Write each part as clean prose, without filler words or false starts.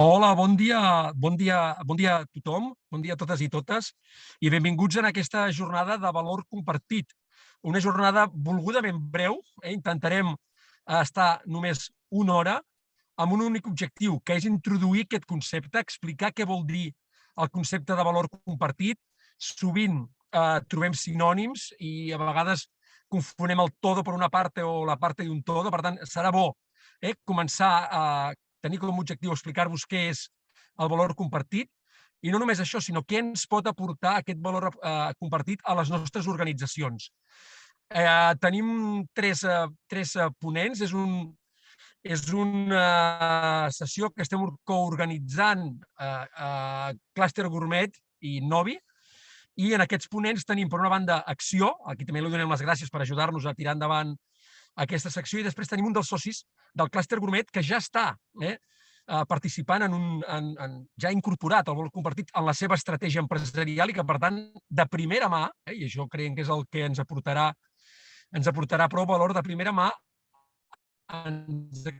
Hola, bon dia a tothom, bon dia a totes i totes, i benvinguts en aquesta jornada de valor compartit. Una jornada volgudament breu, intentarem estar només una hora amb un únic objectiu, que és introduir aquest concepte, explicar què vol dir el concepte de valor compartit. Sovint trobem sinònims i a vegades confonem el todo per una parte o la parte d'un todo, per tant, serà bo començar a tenir com a objectiu explicar-vos què és el valor compartit, i no només això, sinó què ens pot aportar aquest valor compartit a les nostres organitzacions. Tenim tres ponents, és una sessió que estem coorganitzant Cluster Gourmet i Novi, i en aquests ponents tenim, per una banda, Acció, a qui també li donem les gràcies per ajudar-nos a tirar endavant aquesta secció, i després tenim un dels socis del Cluster Gourmet que ja està participant ja incorporat al valor compartit en la seva estratègia empresarial i que, per tant, de primera mà, i això creiem que és el que ens aportarà prou valor, de primera mà ens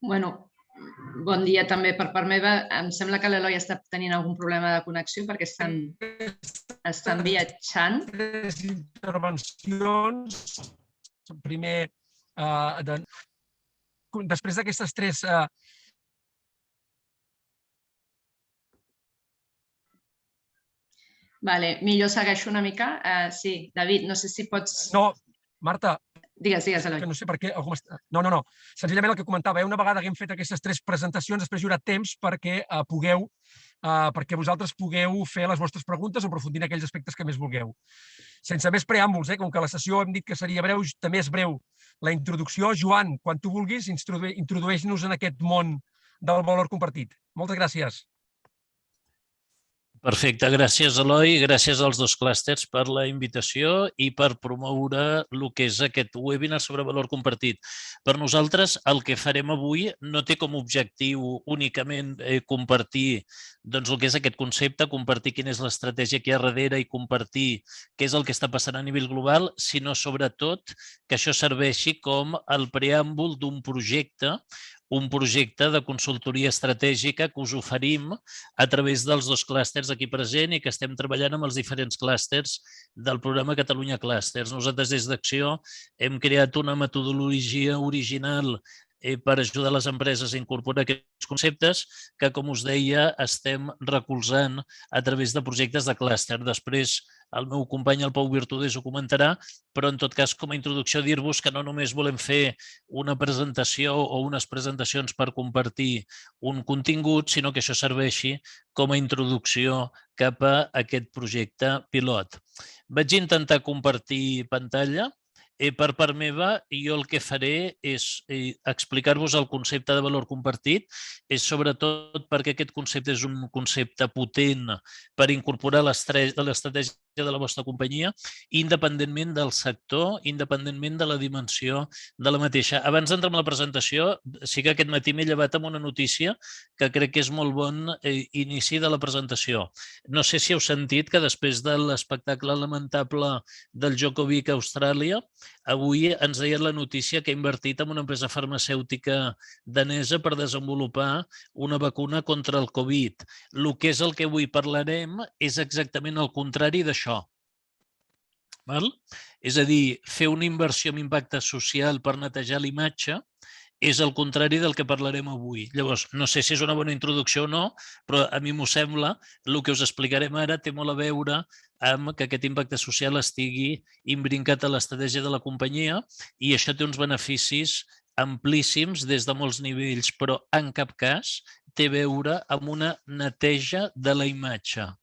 Bueno, bon dia també per part meva. Em sembla que l'Eloi està tenint algun problema de connexió perquè estan viatjant. Tres intervencions. Primer, després d'aquestes tres... Vale, millor segueixo una mica. Sí, David, no sé si pots... No, Marta, Digues, Eloi. que no sé per què... No. Senzillament el que comentava, una vegada que hem fet aquestes tres presentacions, després hi haurà temps perquè vosaltres pugueu fer les vostres preguntes o aprofundir en aquells aspectes que més vulgueu. Sense més preàmbuls, com que la sessió hem dit que seria breu, també és breu la introducció. Joan, quan tu vulguis, introdueix-nos en aquest món del valor compartit. Moltes gràcies. Perfecte, gràcies Eloi, gràcies als dos clústers per la invitació i per promoure el que és aquest webinar sobre valor compartit. Per nosaltres el que farem avui no té com a objectiu únicament compartir el que és aquest concepte, compartir quina és l'estratègia que hi ha darrere i compartir què és el que està passant a nivell global, sinó sobretot que això serveixi com el preàmbul d'un projecte, un projecte de consultoria estratègica que us oferim a través dels dos clústers aquí present i que estem treballant amb els diferents clústers del programa Catalunya Clústers. Nosaltres des d'Acció hem creat una metodologia original per ajudar les empreses a incorporar aquests conceptes que, com us deia, estem recolzant a través de projectes de clúster. Després el meu company, el Pau Virtudés, ho comentarà, però en tot cas, com a introducció, dir-vos que no només volem fer una presentació o unes presentacions per compartir un contingut, sinó que això serveixi com a introducció cap a aquest projecte pilot. Vaig intentar compartir pantalla. Per part meva, jo el que faré és explicar-vos el concepte de valor compartit, és sobretot perquè aquest concepte és un concepte potent per incorporar l'estratègia de la vostra companyia, independentment del sector, independentment de la dimensió de la mateixa. Abans d'entrar en la presentació, sí que aquest matí m'he llevat amb una notícia que crec que és molt bon inici de la presentació. No sé si heu sentit que després de l'espectacle lamentable del Djokovic a Austràlia, avui ens deien la notícia que ha invertit en una empresa farmacèutica danesa per desenvolupar una vacuna contra el Covid. El que és el que avui parlarem és exactament el contrari d'això. És a dir, fer una inversió amb impacte social per netejar l'imatge és el contrari del que parlarem avui. Llavors, no sé si és una bona introducció o no, però a mi m'ho sembla. El que us explicarem ara té molt a veure amb que aquest impacte social estigui imbrincat a l'estratègia de la companyia i això té uns beneficis amplíssims des de molts nivells, però en cap cas té a veure amb una neteja de la imatge.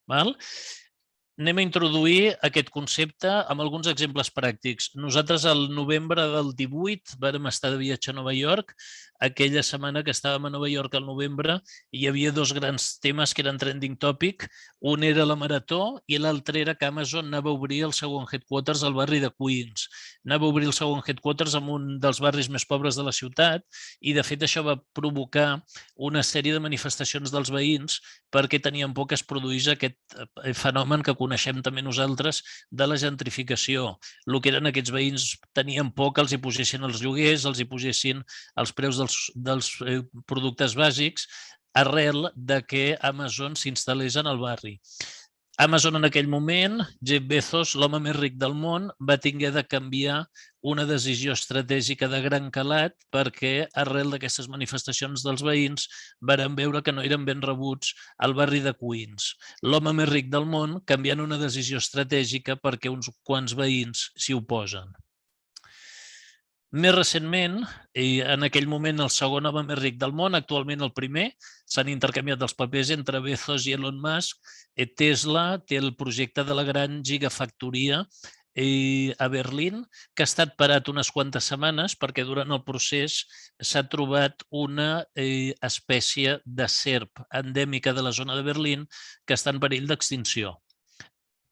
Anem a introduir aquest concepte amb alguns exemples pràctics. Nosaltres, al novembre del 18, vam estar de viatge a Nova York aquella setmana que estàvem a Nova York al novembre, hi havia dos grans temes que eren trending topic. Un era la marató i l'altre era que Amazon anava a obrir el segon headquarters al barri de Queens. Anava a obrir el segon headquarters en un dels barris més pobres de la ciutat i, de fet, això va provocar una sèrie de manifestacions dels veïns perquè tenien por que es produís aquest fenomen que coneixem també nosaltres de la gentrificació. El que eren aquests veïns tenien por que els hi posessin els lloguers, els hi posessin els preus dels productes bàsics arrel de que Amazon s'instal·lés en el barri. Amazon en aquell moment, Jeff Bezos, l'home més ric del món, va haver de canviar una decisió estratègica de gran calat perquè arrel d'aquestes manifestacions dels veïns varen veure que no eren ben rebuts al barri de Queens. L'home més ric del món canviant una decisió estratègica perquè uns quants veïns s'hi oposen. Més recentment, i en aquell moment el segon home més ric del món, actualment el primer, s'han intercanviat els papers entre Bezos i Elon Musk. Tesla té el projecte de la gran gigafactoria a Berlín, que ha estat parat unes quantes setmanes perquè durant el procés s'ha trobat una espècie de serp endèmica de la zona de Berlín que està en perill d'extinció,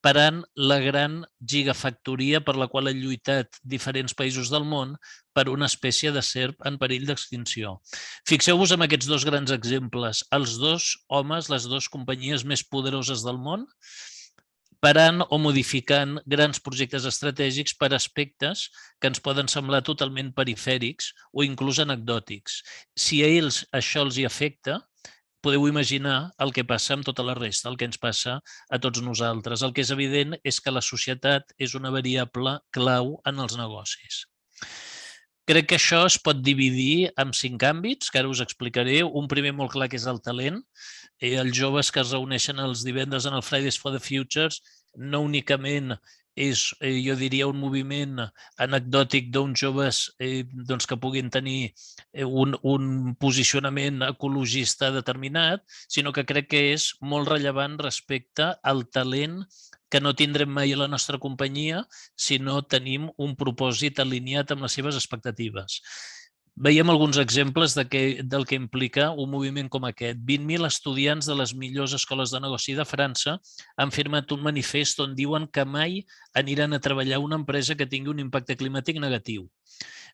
parant la gran gigafactoria per la qual han lluitat diferents països del món per una espècie de serp en perill d'extinció. Fixeu-vos en aquests dos grans exemples. Els dos homes, les dues companyies més poderoses del món, parant o modificant grans projectes estratègics per aspectes que ens poden semblar totalment perifèrics o inclús anecdòtics. Si a ells això els hi afecta, podeu imaginar el que passa amb tota la resta, el que ens passa a tots nosaltres. El que és evident és que la societat és una variable clau en els negocis. Crec que això es pot dividir en 5 àmbits, que ara us explicaré. Un primer molt clar, que és el talent. Els joves que es reuneixen els divendres en el Fridays for the Futures no únicament és, jo diria, un moviment anecdòtic d'uns joves que puguin tenir un posicionament ecologista determinat, sinó que crec que és molt rellevant respecte al talent que no tindrem mai a la nostra companyia si no tenim un propòsit alineat amb les seves expectatives. Veiem alguns exemples del que implica un moviment com aquest. 20.000 estudiants de les millors escoles de negoci de França han firmat un manifest on diuen que mai aniran a treballar a una empresa que tingui un impacte climàtic negatiu.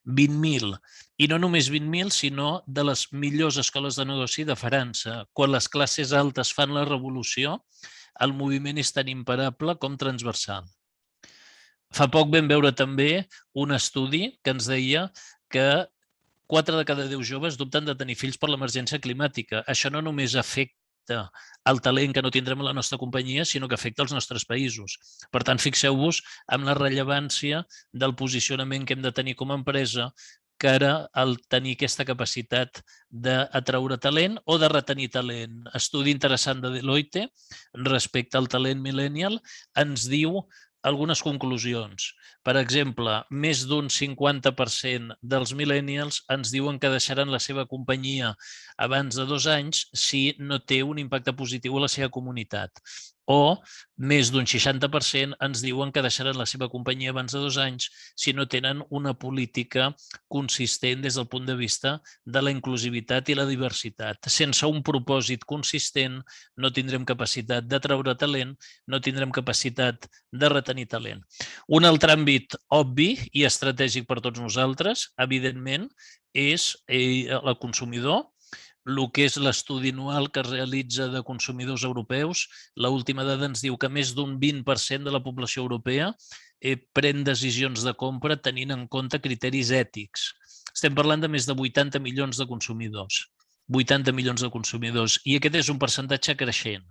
20.000. I no només 20.000, sinó de les millors escoles de negoci de França. Quan les classes altes fan la revolució, el moviment és tan imparable com transversal. Fa poc vam veure també un estudi que ens deia que 4 de cada 10 joves dubten de tenir fills per l'emergència climàtica. Això no només afecta el talent que no tindrem a la nostra companyia, sinó que afecta els nostres països. Per tant, fixeu-vos en la rellevància del posicionament que hem de tenir com a empresa cara al tenir aquesta capacitat d'atraure talent o de retenir talent. Estudi interessant de Deloitte respecte al talent millennial ens diu algunes conclusions. Per exemple, més d'un 50% dels millennials ens diuen que deixaran la seva companyia abans de 2 anys si no té un impacte positiu a la seva comunitat. O més d'un 60% ens diuen que deixaran la seva companyia abans de 2 anys si no tenen una política consistent des del punt de vista de la inclusivitat i la diversitat. Sense un propòsit consistent no tindrem capacitat d'atraure talent, no tindrem capacitat de retenir talent. Un altre àmbit obvi i estratègic per tots nosaltres, evidentment, és el consumidor. El que és l'estudi anual que es realitza de consumidors europeus, l'última dada ens diu que més d'un 20% de la població europea pren decisions de compra tenint en compte criteris ètics. Estem parlant de més de 80 milions de consumidors. 80 milions de consumidors. I aquest és un percentatge creixent.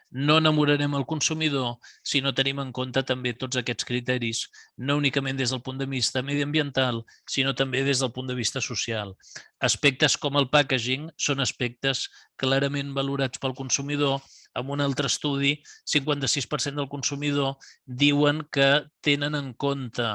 No enamorarem el consumidor si no tenim en compte també tots aquests criteris, no únicament des del punt de vista mediambiental, sinó també des del punt de vista social. Aspectes com el packaging són aspectes clarament valorats pel consumidor. En un altre estudi, 56% del consumidor diuen que tenen en compte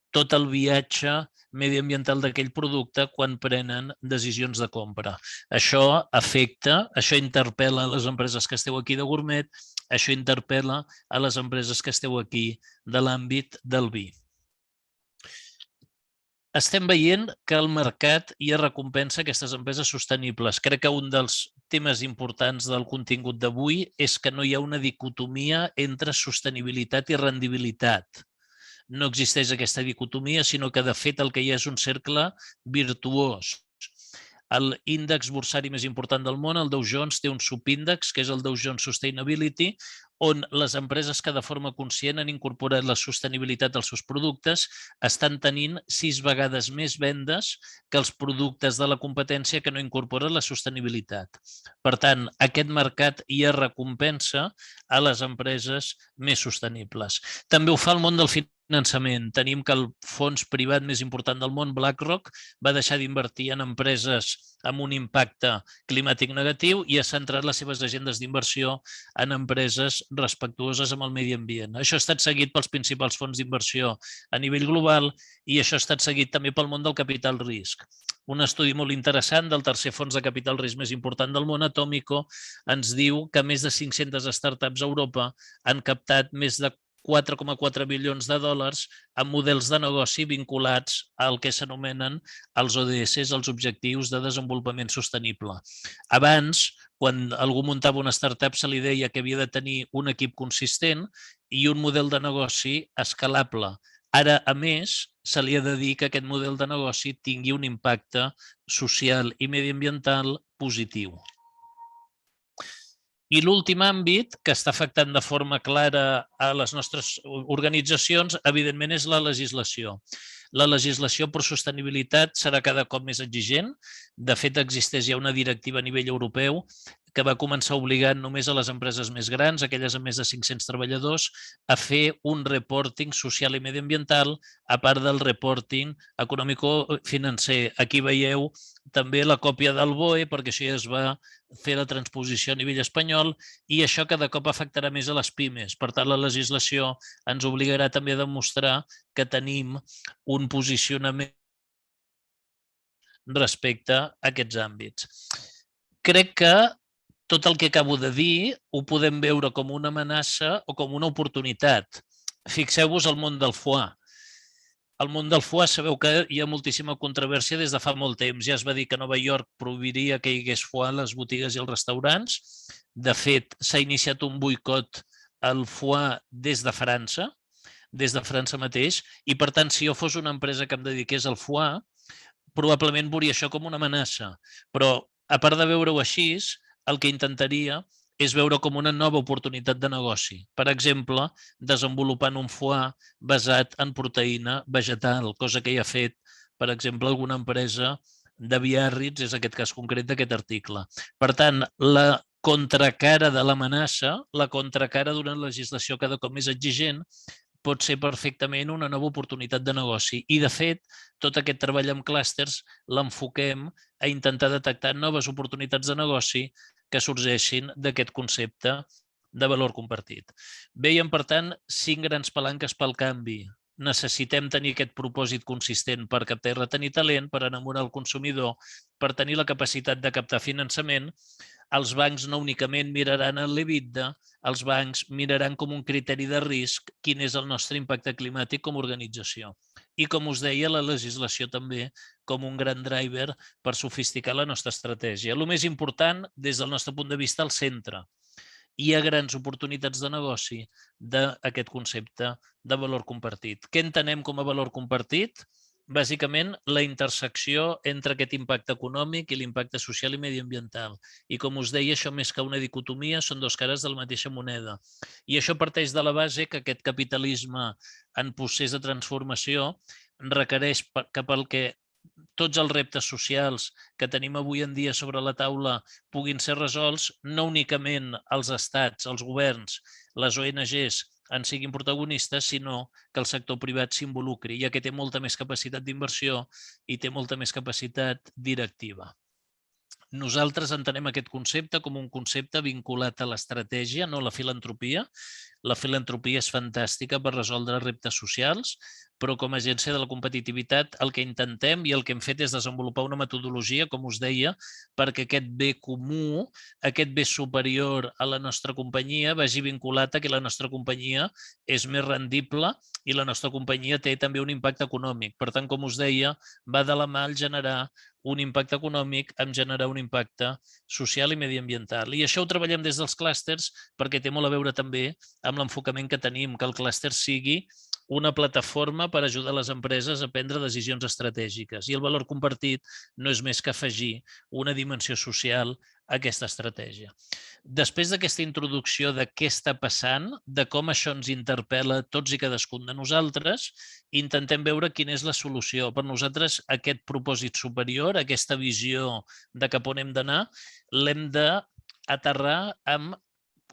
tot el viatge mediambiental d'aquell producte quan prenen decisions de compra. Això afecta, això interpel·la a les empreses que esteu aquí de Gourmet, això interpel·la a les empreses que esteu aquí de l'àmbit del vi. estem veient que el mercat ja recompensa aquestes empreses sostenibles. Crec que un dels temes importants del contingut d'avui és que no hi ha una dicotomia entre sostenibilitat i rendibilitat. No existeix aquesta dicotomia, sinó que de fet el que hi ha és un cercle virtuós. L'índex borsari més important del món, el Dow Jones, té un subíndex, que és el Dow Jones Sustainability, on les empreses que de forma conscient han incorporat la sostenibilitat als seus productes estan tenint 6 vegades més vendes que els productes de la competència que no incorporen la sostenibilitat. Per tant, aquest mercat ja recompensa a les empreses més sostenibles. També ho fa el món del finançament. Tenim que el fons privat més important del món, BlackRock, va deixar d'invertir en empreses amb un impacte climàtic negatiu i ha centrat les seves agendes d'inversió en empreses respectuoses amb el medi ambient. Això ha estat seguit pels principals fons d'inversió a nivell global i això ha estat seguit també pel món del capital risc. Un estudi molt interessant del tercer fons de capital risc més important del món, Atomico, ens diu que més de 500 startups a Europa han captat més de 4,4 bilions de dòlars amb models de negoci vinculats al que s'anomenen els ODS, els Objectius de Desenvolupament Sostenible. Abans, quan algú muntava una startup, se li deia que havia de tenir un equip consistent i un model de negoci escalable. Ara, a més, se li ha de dir que aquest model de negoci tingui un impacte social i mediambiental positiu. I l'últim àmbit que està afectant de forma clara a les nostres organitzacions, evidentment, és la legislació. La legislació per sostenibilitat serà cada cop més exigent. De fet, existeix ja una directiva a nivell europeu que va començar obligant només a les empreses més grans, aquelles amb més de 500 treballadors, a fer un reporting social i mediambiental a part del reporting econòmico-financer. Aquí veieu també la còpia del BOE, perquè això ja es va fer la transposició a nivell espanyol i això cada cop afectarà més a les pimes. Per tant, la legislació ens obligarà també a demostrar que tenim un posicionament respecte a aquests àmbits. Crec que tot el que acabo de dir ho podem veure com una amenaça o com una oportunitat. Fixeu-vos al món del foie. Al món del foie sabeu que hi ha moltíssima controvèrsia des de fa molt temps. Ja es va dir que Nova York prohibiria que hi hagués foie a les botigues i als restaurants. De fet, s'ha iniciat un boicot al foie des de França mateix, i per tant, si jo fos una empresa que em dediqués al foie, probablement veuria això com una amenaça. Però, a part de veure-ho així, el que intentaria és veure com una nova oportunitat de negoci. Per exemple, desenvolupant un foie basat en proteïna vegetal, cosa que ja ha fet, per exemple, alguna empresa de Biarritz, és aquest cas concret d'aquest article. Per tant, la contracara de l'amenaça, la contracara d'una legislació cada cop més exigent, pot ser perfectament una nova oportunitat de negoci. I, de fet, tot aquest treball amb clústers l'enfoquem a intentar detectar noves oportunitats de negoci que sorgeixin d'aquest concepte de valor compartit. Veiem, per tant, 5 grans palanques pel canvi. Necessitem tenir aquest propòsit consistent per captar i retenir talent, per enamorar el consumidor, per tenir la capacitat de captar finançament. Els bancs no únicament miraran en l'EBITDA, els bancs miraran com un criteri de risc quin és el nostre impacte climàtic com a organització. I, com us deia, la legislació també com un gran driver per sofisticar la nostra estratègia. El més important, des del nostre punt de vista, al centre. Hi ha grans oportunitats de negoci d'aquest concepte de valor compartit. Què entenem com a valor compartit? Bàsicament, la intersecció entre aquest impacte econòmic i l'impacte social i mediambiental. I, com us deia, això més que una dicotomia són 2 cares de la mateixa moneda. I això parteix de la base que aquest capitalisme en procés de transformació requereix que pel que tots els reptes socials que tenim avui en dia sobre la taula puguin ser resolts, no únicament els estats, els governs, les ONGs en siguin protagonistes, sinó que el sector privat s'involucri, ja que té molta més capacitat d'inversió i té molta més capacitat directiva. Nosaltres entenem aquest concepte com un concepte vinculat a l'estratègia, no a la filantropia. La filantropia és fantàstica per resoldre reptes socials, però com a agència de la competitivitat el que intentem i el que hem fet és desenvolupar una metodologia, com us deia, perquè aquest bé comú, aquest bé superior a la nostra companyia vagi vinculat a que la nostra companyia és més rendible i la nostra companyia té també un impacte econòmic. Per tant, com us deia, va de la mà el generar un impacte econòmic amb generar un impacte social i mediambiental. I això ho treballem des dels clústers perquè té molt a veure també amb l'enfocament que tenim, que el clúster sigui una plataforma per ajudar les empreses a prendre decisions estratègiques. I el valor compartit no és més que afegir una dimensió social a aquesta estratègia. Després d'aquesta introducció de què està passant, de com això ens interpel·la tots i cadascun de nosaltres, intentem veure quina és la solució. Per nosaltres, aquest propòsit superior, aquesta visió de cap on hem d'anar, l'hem d'aterrar amb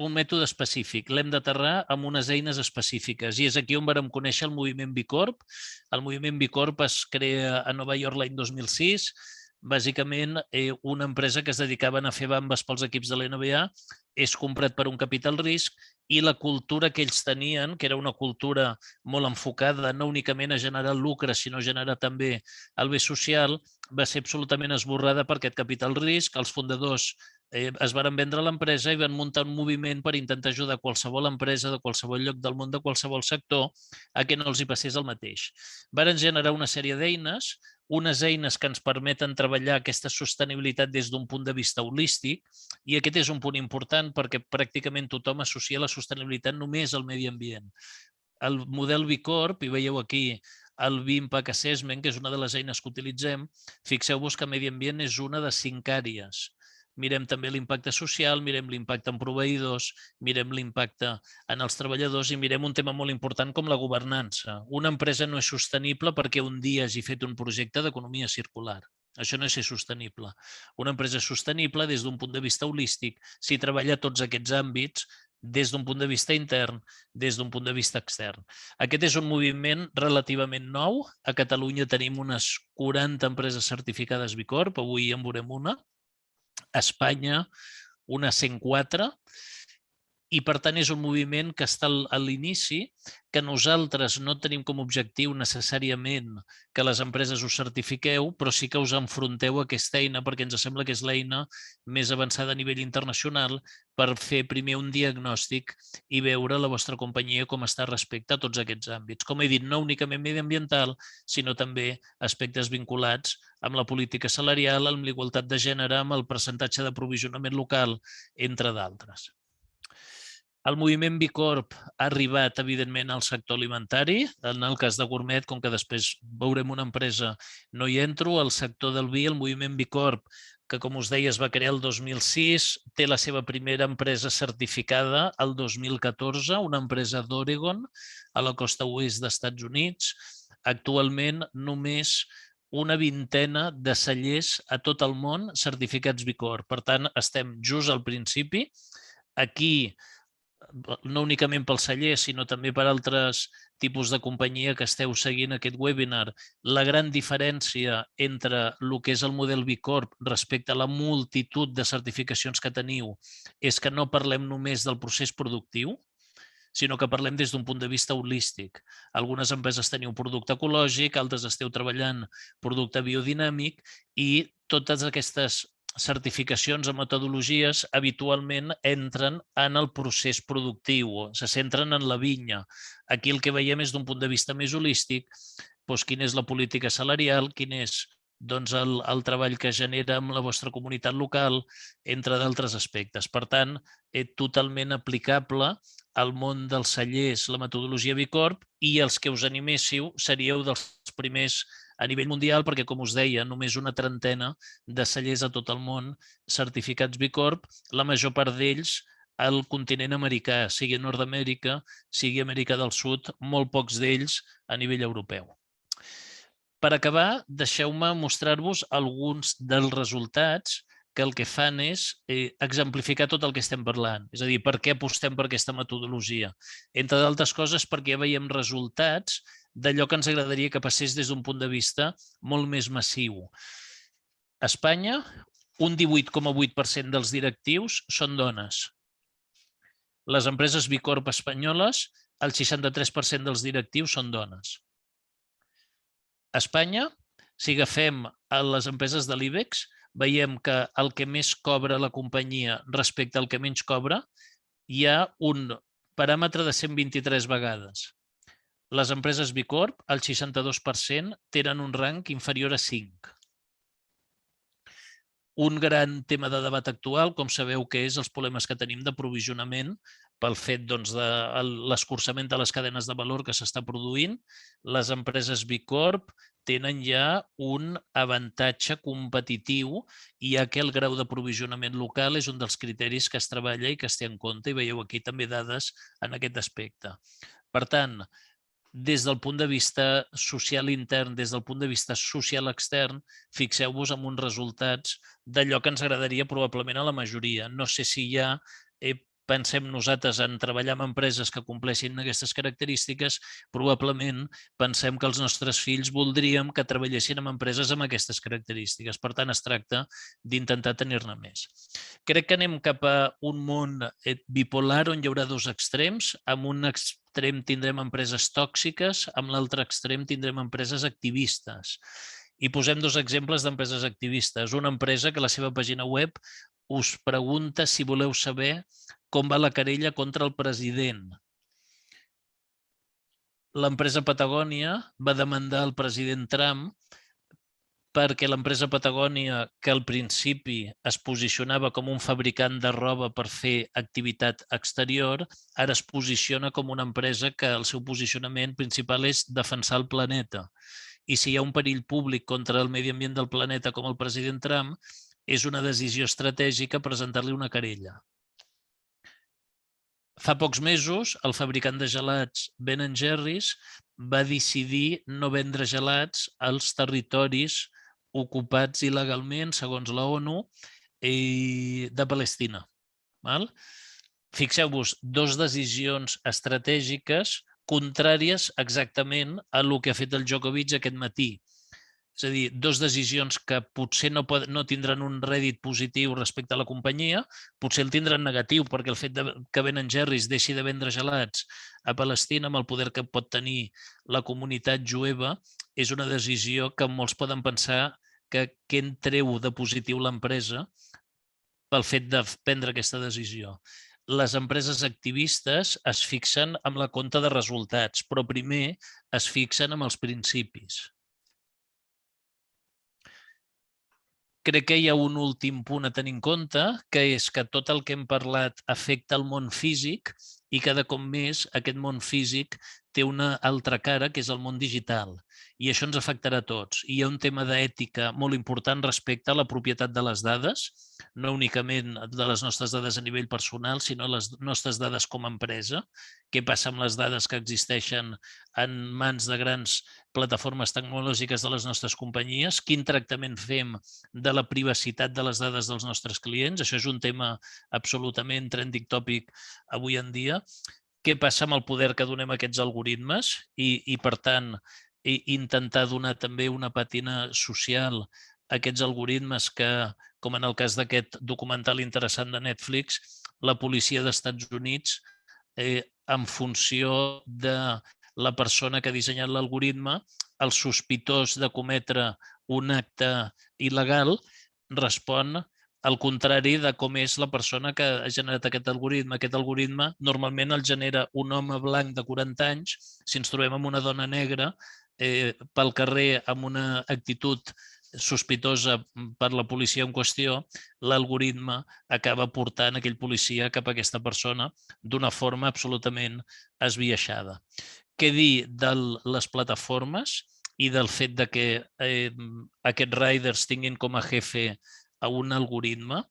un mètode específic, l'hem d'aterrar amb unes eines específiques i és aquí on vam conèixer el moviment Bicorp. El moviment Bicorp es crea a Nova York l'any 2006, bàsicament una empresa que es dedicava a fer bambes pels equips de l'NBA, és comprat per un capital risc i la cultura que ells tenien, que era una cultura molt enfocada no únicament a generar lucre, sinó a generar també el bé social, va ser absolutament esborrada per aquest capital risc. Els fundadors es van vendre l'empresa i van muntar un moviment per intentar ajudar qualsevol empresa de qualsevol lloc del món, de qualsevol sector, a que no els hi passés el mateix. Van generar una sèrie d'eines, unes eines que ens permeten treballar aquesta sostenibilitat des d'un punt de vista holístic, i aquest és un punt important perquè pràcticament tothom associa la sostenibilitat només al medi ambient. El model Bicorp, i veieu aquí el B-Impact Assessment, que és una de les eines que utilitzem, fixeu-vos que medi ambient és una de 5 àrees. Mirem també l'impacte social, mirem l'impacte en proveïdors, mirem l'impacte en els treballadors i mirem un tema molt important com la governança. Una empresa no és sostenible perquè un dia hagi fet un projecte d'economia circular. Això no és ser sostenible. Una empresa és sostenible des d'un punt de vista holístic si treballa tots aquests àmbits des d'un punt de vista intern, des d'un punt de vista extern. Aquest és un moviment relativament nou. A Catalunya tenim unes 40 empreses certificades Bicorp, avui en veurem una. A Espanya, unes 104, i per tant és un moviment que està a l'inici, que nosaltres no tenim com a objectiu necessàriament que les empreses us certifiqueu, però sí que us enfronteu a aquesta eina perquè ens sembla que és l'eina més avançada a nivell internacional per fer primer un diagnòstic i veure la vostra companyia com està respecte a tots aquests àmbits. Com he dit, no únicament mediambiental, sinó també aspectes vinculats amb la política salarial, amb l'igualtat de gènere, amb el percentatge d'aprovisionament local, entre d'altres. El moviment Bicorp ha arribat, evidentment, al sector alimentari. En el cas de Gourmet, com que després veurem una empresa, no hi entro. El sector del vi, el moviment Bicorp, que com us deia es va crear el 2006, té la seva primera empresa certificada el 2014, una empresa d'Oregon, a la costa oest dels Estats Units. Actualment només una vintena de cellers a tot el món certificats Bicorp. Per tant, estem just al principi. Aquí, no únicament pel celler, sinó també per altres tipus de companyia que esteu seguint aquest webinar, la gran diferència entre el que és el model Bicorp respecte a la multitud de certificacions que teniu és que no parlem només del procés productiu, sinó que parlem des d'un punt de vista holístic. Algunes empreses teniu producte ecològic, altres esteu treballant producte biodinàmic i totes aquestes certificacions o metodologies habitualment entren en el procés productiu, se centren en la vinya. Aquí el que veiem és d'un punt de vista més holístic, doncs quina és la política salarial, quin és el treball que genera amb la vostra comunitat local, entre d'altres aspectes. Per tant, és totalment aplicable al món dels cellers, la metodologia Bicorp, i els que us animéssiu seríeu dels primers a nivell mundial, perquè, com us deia, només una trentena de cellers a tot el món certificats Bicorp, la major part d'ells al continent americà, sigui Nord-Amèrica, sigui Amèrica del Sud, molt pocs d'ells a nivell europeu. Per acabar, deixeu-me mostrar-vos alguns dels resultats que el que fan és exemplificar tot el que estem parlant. És a dir, per què apostem per aquesta metodologia? Entre d'altres coses, perquè ja veiem resultats d'allò que ens agradaria que passés des d'un punt de vista molt més massiu. A Espanya, un 18,8% dels directius són dones. Les empreses B Corp espanyoles, el 63% dels directius són dones. A Espanya, si agafem les empreses de l'IBEX, veiem que el que més cobra la companyia respecte al que menys cobra, hi ha un paràmetre de 123 vegades. Les empreses B Corp, el 62%, tenen un rang inferior a 5. Un gran tema de debat actual, com sabeu que és els problemes que tenim d'aprovisionament pel fet de l'escurçament de les cadenes de valor que s'està produint, les empreses B Corp tenen ja un avantatge competitiu, ja que el grau d'aprovisionament local és un dels criteris que es treballa i que es té en compte, i veieu aquí també dades en aquest aspecte. Per tant, des del punt de vista social intern, des del punt de vista social extern, fixeu-vos en uns resultats d'allò que ens agradaria probablement a la majoria. No sé si ja pensem nosaltres en treballar amb empreses que compleixin aquestes característiques, probablement pensem que els nostres fills voldríem que treballessin amb empreses amb aquestes característiques. Per tant, es tracta d'intentar tenir-ne més. Crec que anem cap a un món bipolar on hi haurà dos extrems. Amb un extrem tindrem empreses tòxiques, amb l'altre extrem tindrem empreses activistes. I posem dos exemples d'empreses activistes. Una empresa que a la seva pàgina web us pregunta si voleu saber com va la querella contra el president. L'empresa Patagònia va demandar el president Trump perquè l'empresa Patagònia, que al principi es posicionava com un fabricant de roba per fer activitat exterior, ara es posiciona com una empresa que el seu posicionament principal és defensar el planeta. I si hi ha un perill públic contra el medi ambient del planeta com el president Trump, és una decisió estratègica presentar-li una querella. Fa pocs mesos, el fabricant de gelats Ben & Jerry's va decidir no vendre gelats als territoris ocupats il·legalment, segons la ONU, de Palestina. Fixeu-vos, dues decisions estratègiques contràries exactament a el que ha fet el Djokovic aquest matí. És a dir, dues decisions que potser no tindran un rèdit positiu respecte a la companyia, potser el tindran negatiu, perquè el fet que Ben & Jerry's deixi de vendre gelats a Palestina amb el poder que pot tenir la comunitat jueva és una decisió que molts poden pensar que què en treu de positiu l'empresa pel fet de prendre aquesta decisió. Les empreses activistes es fixen amb la compta de resultats, però primer es fixen amb els principis. Crec que hi ha un últim punt a tenir en compte, que és que tot el que hem parlat afecta el món físic i cada cop més aquest món físic té una altra cara, que és el món digital. I això ens afectarà a tots. I hi ha un tema d'ètica molt important respecte a la propietat de les dades, no únicament de les nostres dades a nivell personal, sinó les nostres dades com a empresa. Què passa amb les dades que existeixen en mans de grans plataformes tecnològiques de les nostres companyies? Quin tractament fem de la privacitat de les dades dels nostres clients? Això és un tema absolutament trending topic avui en dia. Què passa amb el poder que donem a aquests algoritmes i per tant, intentar donar també una pàtina social a aquests algoritmes que, com en el cas d'aquest documental interessant de Netflix, la policia dels Estats Units, en funció de la persona que ha dissenyat l'algoritme, el sospitós de cometre un acte il·legal respon al contrari de com és la persona que ha generat aquest algoritme. Aquest algoritme normalment el genera un home blanc de 40 anys. Si ens trobem amb una dona negra pel carrer amb una actitud sospitosa per la policia en qüestió, l'algoritme acaba portant aquell policia cap a aquesta persona d'una forma absolutament esbiaixada. Què dir de les plataformes i del fet que aquests riders tinguin com a jefe a un algoritme?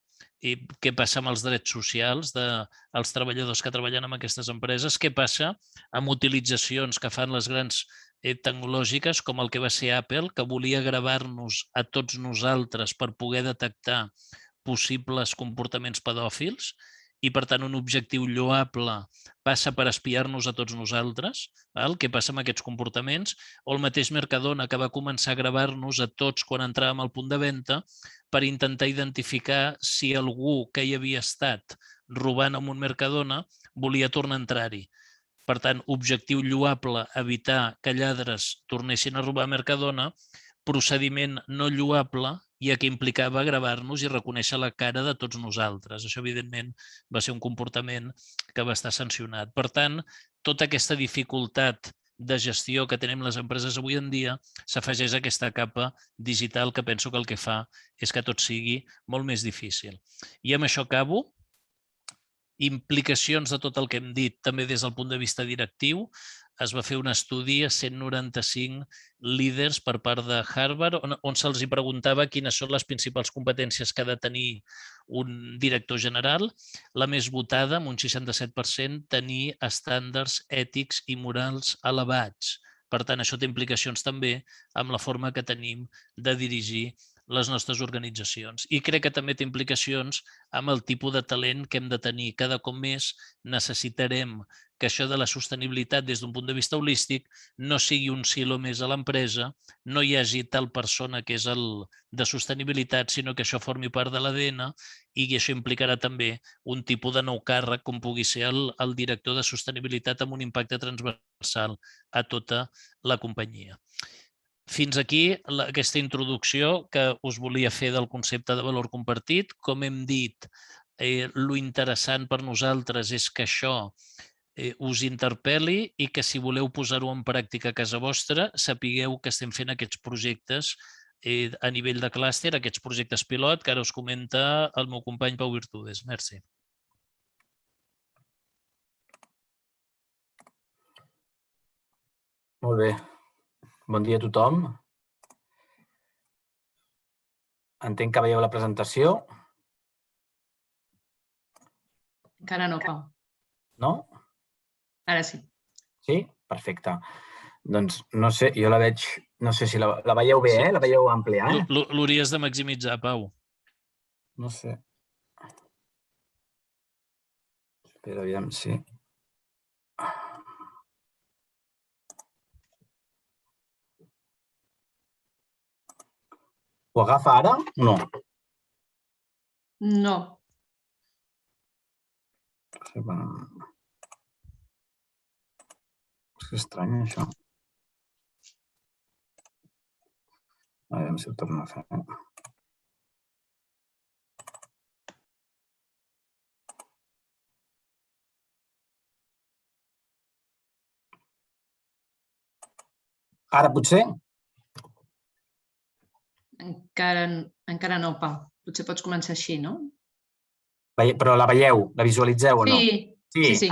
I què passa amb els drets socials dels treballadors que treballen en aquestes empreses? Què passa amb utilitzacions que fan les grans tecnològiques, com el que va ser Apple, que volia gravar-nos a tots nosaltres per poder detectar possibles comportaments pedòfils? i, per tant, un objectiu lloable passa per espiar-nos a tots nosaltres, què passa amb aquests comportaments, o el mateix Mercadona, que va començar a gravar-nos a tots quan entràvem al punt de venda per intentar identificar si algú que hi havia estat robant en un Mercadona volia tornar a entrar-hi. Per tant, objectiu lloable, evitar que lladres tornessin a robar a Mercadona, procediment no lloable, ja que implicava gravar-nos i reconèixer la cara de tots nosaltres. Això, evidentment, va ser un comportament que va estar sancionat. Per tant, tota aquesta dificultat de gestió que tenim les empreses avui en dia s'afegeix a aquesta capa digital que penso que el que fa és que tot sigui molt més difícil. I amb això acabo. Implicacions de tot el que hem dit, també des del punt de vista directiu. Es va fer un estudi a 195 líders per part de Harvard on se'ls preguntava quines són les principals competències que ha de tenir un director general. La més votada, amb un 67%, tenir estàndards ètics i morals elevats. Per tant, això té implicacions també amb la forma que tenim de dirigir les nostres organitzacions. I crec que també té implicacions amb el tipus de talent que hem de tenir. Cada cop més necessitarem que això de la sostenibilitat des d'un punt de vista holístic no sigui un silo més a l'empresa, no hi hagi tal persona que és el de sostenibilitat, sinó que això formi part de l'ADN i això implicarà també un tipus de nou càrrec com pugui ser el director de sostenibilitat amb un impacte transversal a tota la companyia. Fins aquí aquesta introducció que us volia fer del concepte de valor compartit. Com hem dit, lo interessant per nosaltres és que això us interpel·li i que si voleu posar-ho en pràctica a casa vostra, sapigueu que estem fent aquests projectes a nivell de clúster, aquests projectes pilot que ara us comenta el meu company Pau Virtudes. Merci. Molt bé. Bon dia a tothom. Entenc que veieu la presentació. Encara no, Pau. No? Ara sí. Sí? Perfecte. Doncs no sé, jo la veig... No sé si la veieu bé, la veieu àmplia, L'hauries de maximitzar, Pau. No sé. Espera, aviam si... Ho agafa ara o no? No. És estrany, això. A veure si ho torno a fer. Ara potser? Encara no, Pau. Potser pots començar així, no? Però la veieu? La visualitzeu o no? Sí.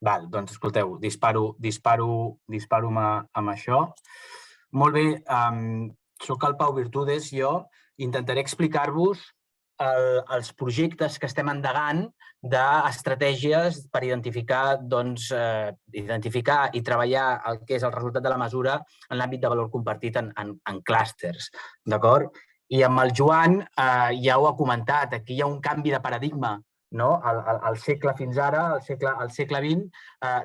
Val, doncs escolteu, disparo amb això. Molt bé, soc el Pau Virtudes, jo intentaré explicar-vos els projectes que estem endegant d'estratègies per identificar i treballar el que és el resultat de la mesura en l'àmbit de valor compartit en clústers, d'acord? I amb el Joan ja ho ha comentat, aquí hi ha un canvi de paradigma. Al segle fins ara, al segle XX,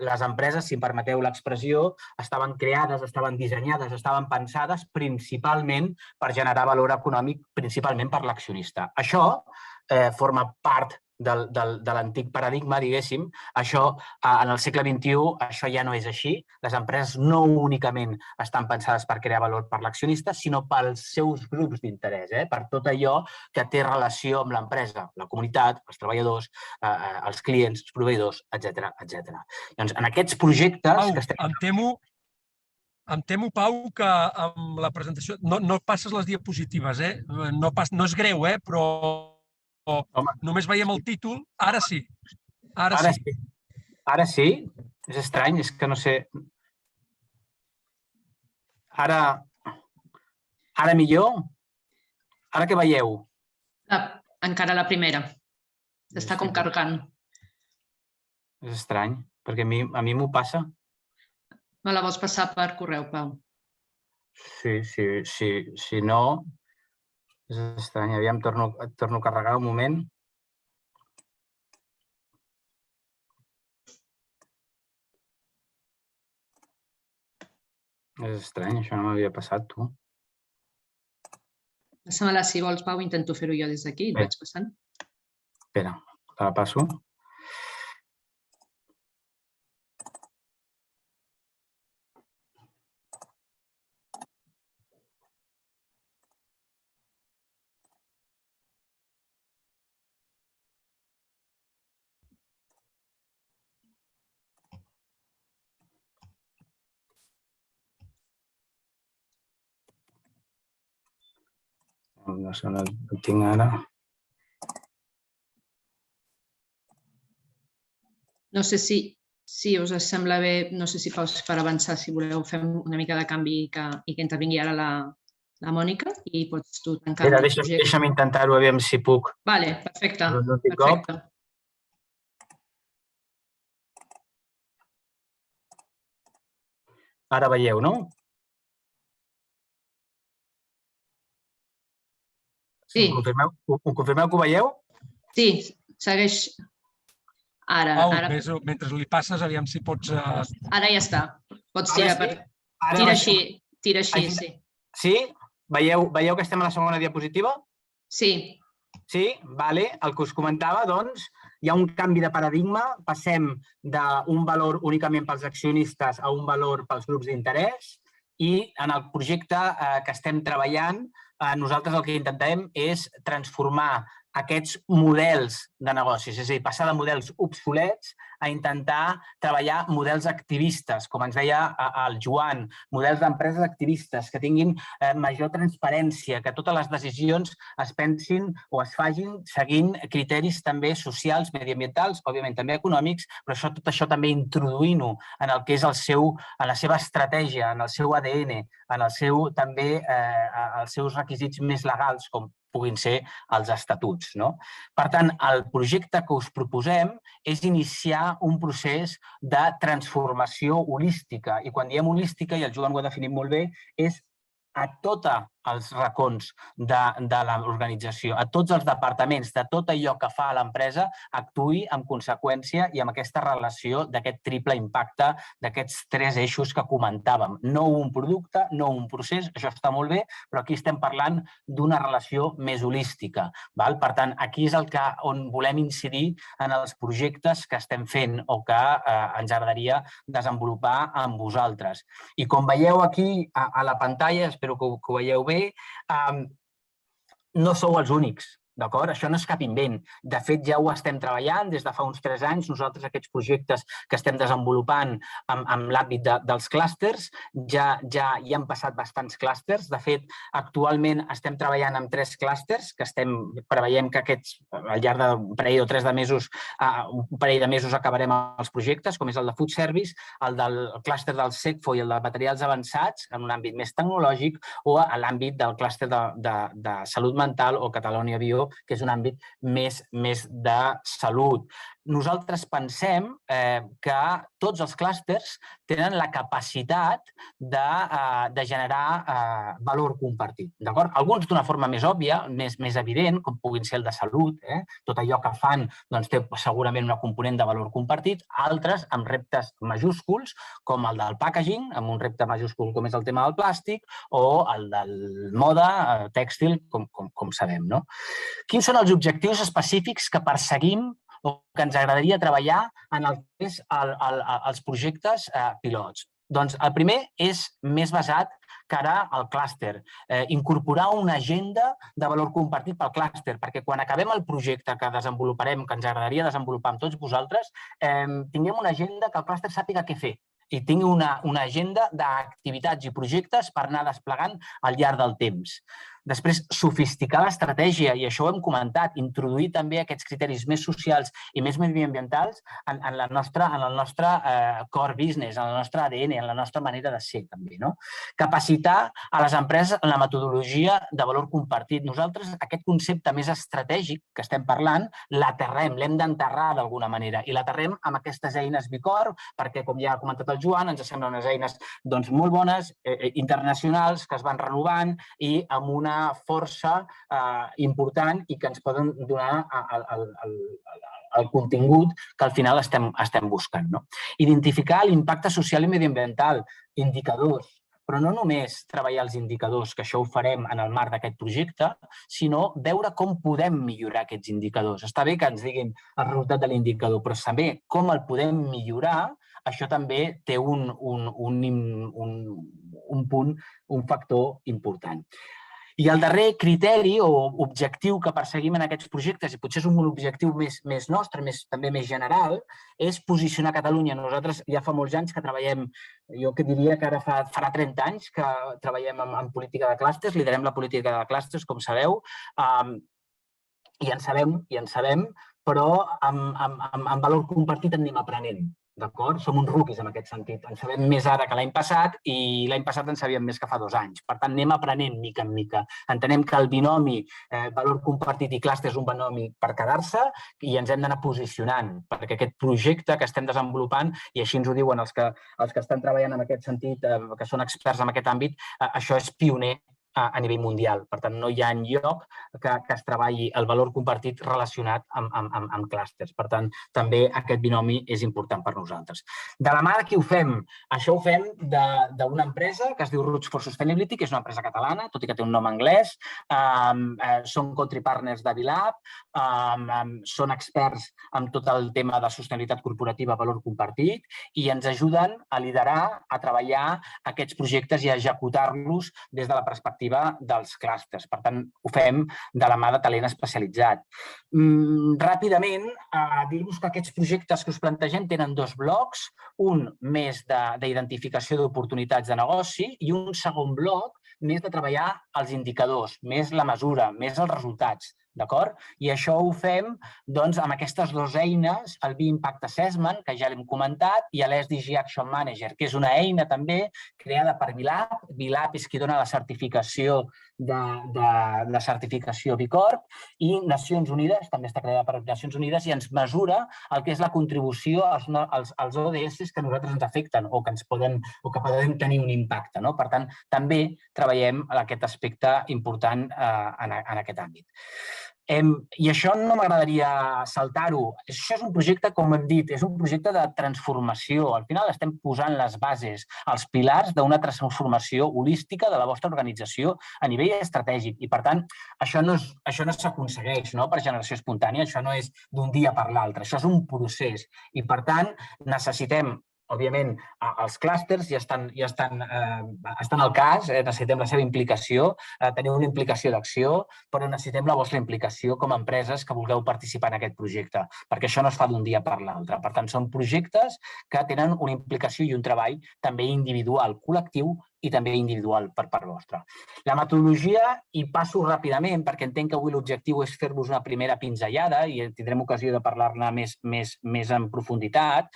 les empreses, si em permeteu l'expressió, estaven creades, estaven dissenyades, estaven pensades principalment per generar valor econòmic, principalment per l'accionista. Això forma part de l'antic paradigma, diguéssim. Això, en el segle XXI, això ja no és així. Les empreses no únicament estan pensades per crear valor per l'accionista, sinó pels seus grups d'interès, per tot allò que té relació amb l'empresa, la comunitat, els treballadors, els clients, els proveïdors, etc. Doncs en aquests projectes que estem... Em temo, Pau, que amb la presentació... No passes les diapositives, no és greu, però només veiem el títol. Ara sí. Ara sí? És estrany, és que no sé... Ara millor? Ara què veieu? Encara la primera. Està com carregant. És estrany, perquè a mi m'ho passa. Me la vols passar per correu, Pau? Si no... És estrany. Aviam, torno a carregar un moment. És estrany, això no m'havia passat, tu. Passa-me-la, si vols, Pau, intento fer-ho jo des d'aquí, Bé. vaig passant. Espera, te la passo. No sé on el tinc ara. No sé si us sembla bé, no sé si per avançar, si voleu, fem una mica de canvi i que intervingui ara la Mònica i pots tu tancar Espera, el projecte. deixa'm intentar-ho, aviam si puc. Vale, perfecte. L'últim cop. Perfecte. Ara veieu, no? Sí. Ho confirmeu que ho veieu? Sí, segueix. Ara, Pau, ara, mentre li passes, aviam si pots... ara ja està. Pots Ara tirar sí? per... Ara Tira baixem. així, tira així, Així- sí. Sí? Veieu que estem a la segona diapositiva? Sí, Sí? Vale. El que us comentava, doncs, hi ha un canvi de paradigma. Passem d'un valor únicament pels accionistes a un valor pels grups d'interès i en el projecte que estem treballant, nosaltres el que intentem és transformar aquests models de negocis, és a dir, passar de models obsolets a intentar treballar models activistes, com ens deia el Joan, models d'empreses activistes que tinguin major transparència, que totes les decisions es pensin o es facin seguint criteris també socials, mediambientals, òbviament també econòmics, però tot això també introduint-ho en el que és en la seva estratègia, en el seu ADN, en el seu també els seus requisits més legals, com puguin ser els estatuts. No? Per tant, el projecte que us proposem és iniciar un procés de transformació holística. I quan diem holística, i el Joan ho ha definit molt bé, és a tots els racons de l'organització, a tots els departaments, de tot allò que fa l'empresa, actuï en conseqüència i amb aquesta relació d'aquest triple impacte, d'aquests 3 eixos que comentàvem. No un producte, no un procés, això està molt bé, però aquí estem parlant d'una relació més holística. Val? Per tant, aquí és on volem incidir en els projectes que estem fent o que ens agradaria desenvolupar amb vosaltres. I com veieu aquí a la pantalla, espero que ho veieu bé, no sou els únics. D'acord? Això no és cap invent. De fet, ja ho estem treballant des de fa uns 3 anys. Nosaltres aquests projectes que estem desenvolupant en l'àmbit dels clústers, ja hi han passat bastants clústers. De fet, actualment estem treballant amb 3 clústers que preveiem que al llarg d'un parell o 3 de mesos, un parell de mesos acabarem els projectes, com és el de Food Service, el del clúster del SECFO i el de materials avançats, en un àmbit més tecnològic, o a l'àmbit del clúster de salut mental o Catalonia Bio, que és un àmbit més de salut. Nosaltres pensem que tots els clústers tenen la capacitat de generar valor compartit. Alguns d'una forma més òbvia, més evident, com puguin ser el de salut. Tot allò que fan té segurament una component de valor compartit. Altres amb reptes majúsculs, com el del packaging, amb un repte majúscul com és el tema del plàstic, o el del moda, tèxtil, com sabem. Quins són els objectius específics que perseguim o que ens agradaria treballar en els projectes pilots? Doncs el primer és més basat cara al clúster, incorporar una agenda de valor compartit pel clúster, perquè quan acabem el projecte que desenvoluparem, que ens agradaria desenvolupar amb tots vosaltres, tinguem una agenda que el clúster sàpiga què fer i tingui una agenda d'activitats i projectes per anar desplegant al llarg del temps. Després, sofisticar l'estratègia, i això ho hem comentat, introduir també aquests criteris més socials i més mediambientals en el nostre core business, en el nostre ADN, en la nostra manera de ser, també. Capacitar a les empreses en la metodologia de valor compartit. Nosaltres, aquest concepte més estratègic que estem parlant, l'aterrem, l'hem d'enterrar d'alguna manera, i l'aterrem amb aquestes eines Bicorp, perquè, com ja ha comentat el Joan, ens semblen unes eines molt bones, internacionals, que es van renovant i amb una força important i que ens poden donar el contingut que al final estem buscant. Identificar l'impacte social i mediambiental, indicadors, però no només treballar els indicadors, que això ho farem en el marc d'aquest projecte, sinó veure com podem millorar aquests indicadors. Està bé que ens diguin el resultat de l'indicador, però saber com el podem millorar, això també té un punt, un factor important. I el darrer criteri o objectiu que perseguim en aquests projectes, i potser és un objectiu més nostre, també més general, és posicionar Catalunya. Nosaltres ja fa molts anys que treballem, jo que diria que ara farà 30 anys que treballem en política de clústers, liderem la política de clústers, com sabeu, i en sabem, però amb valor compartit en anem aprenent. D'acord? Som uns rookies en aquest sentit. En sabem més ara que l'any passat i l'any passat en sabíem més que fa 2 anys. Per tant, anem aprenent mica en mica. Entenem que el binomi valor compartit i clúster és un binomi per quedar-se i ens hem d'anar posicionant perquè aquest projecte que estem desenvolupant, i així ens ho diuen els que estan treballant en aquest sentit, que són experts en aquest àmbit, això és pioner a nivell mundial. Per tant, no hi ha enlloc que es treballi el valor compartit relacionat amb clústers. Per tant, també aquest binomi és important per nosaltres. De la mà de qui ho fem? Això ho fem d'una empresa que es diu Roots for Sustainability, que és una empresa catalana, tot i que té un nom anglès. Són country partners de Vilab, són experts en tot el tema de sostenibilitat corporativa, valor compartit, i ens ajuden a liderar, a treballar aquests projectes i a executar-los des de la perspectiva dels clústers. Per tant, ho fem de la mà de talent especialitzat. Ràpidament, dir-vos que aquests projectes que us plantegem tenen 2 blocs, un més d'identificació d'oportunitats de negoci i un segon bloc més de treballar els indicadors, més la mesura, més els resultats. D'acord? I això ho fem amb aquestes 2 eines, el B-Impact Assessment, que ja l'hem comentat, i l'SDG Action Manager, que és una eina també creada per Vilab. Vilab és qui dona la certificació de certificació B Corp, i Nacions Unides, també està creada per Nacions Unides, i ens mesura el que és la contribució als ODS que a nosaltres ens afecten o que poden tenir un impacte. Per tant, també treballem aquest aspecte important en aquest àmbit. I això no m'agradaria saltar-ho. Això és un projecte, com hem dit, és un projecte de transformació. Al final estem posant les bases, els pilars d'una transformació holística de la vostra organització a nivell estratègic. I, per tant, això no s'aconsegueix per generació espontània, això no és d'un dia per l'altre, això és un procés. I, per tant, necessitem, òbviament, els clústers ja estan al cas, necessitem la seva implicació, tenir una implicació d'acció, però necessitem la vostra implicació com a empreses que vulgueu participar en aquest projecte, perquè això no es fa d'un dia per l'altre. Per tant, són projectes que tenen una implicació i un treball també individual, col·lectiu i també individual per part vostra. La metodologia, i passo ràpidament, perquè entenc que avui l'objectiu és fer-vos una primera pinzellada i tindrem ocasió de parlar-ne més en profunditat,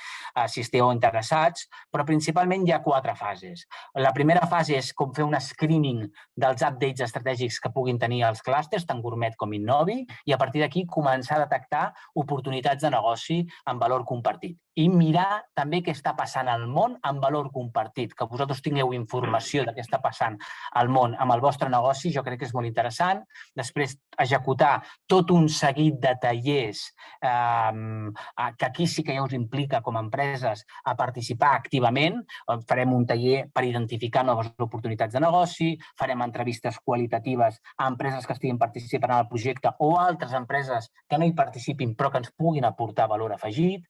si esteu interessats, però principalment hi ha 4 fases. La primera fase és com fer un screening dels updates estratègics que puguin tenir els clústers, tant Gourmet com Innovi, i a partir d'aquí començar a detectar oportunitats de negoci amb valor compartit. I mirar també què està passant al món amb valor compartit, que vosaltres tingueu informació de què està passant al món amb el vostre negoci, jo crec que és molt interessant. Després, executar tot un seguit de tallers que aquí sí que ja us implica com a empreses a participar activament. Farem un taller per identificar noves oportunitats de negoci, farem entrevistes qualitatives a empreses que estiguin participant en el projecte o altres empreses que no hi participin però que ens puguin aportar valor afegit,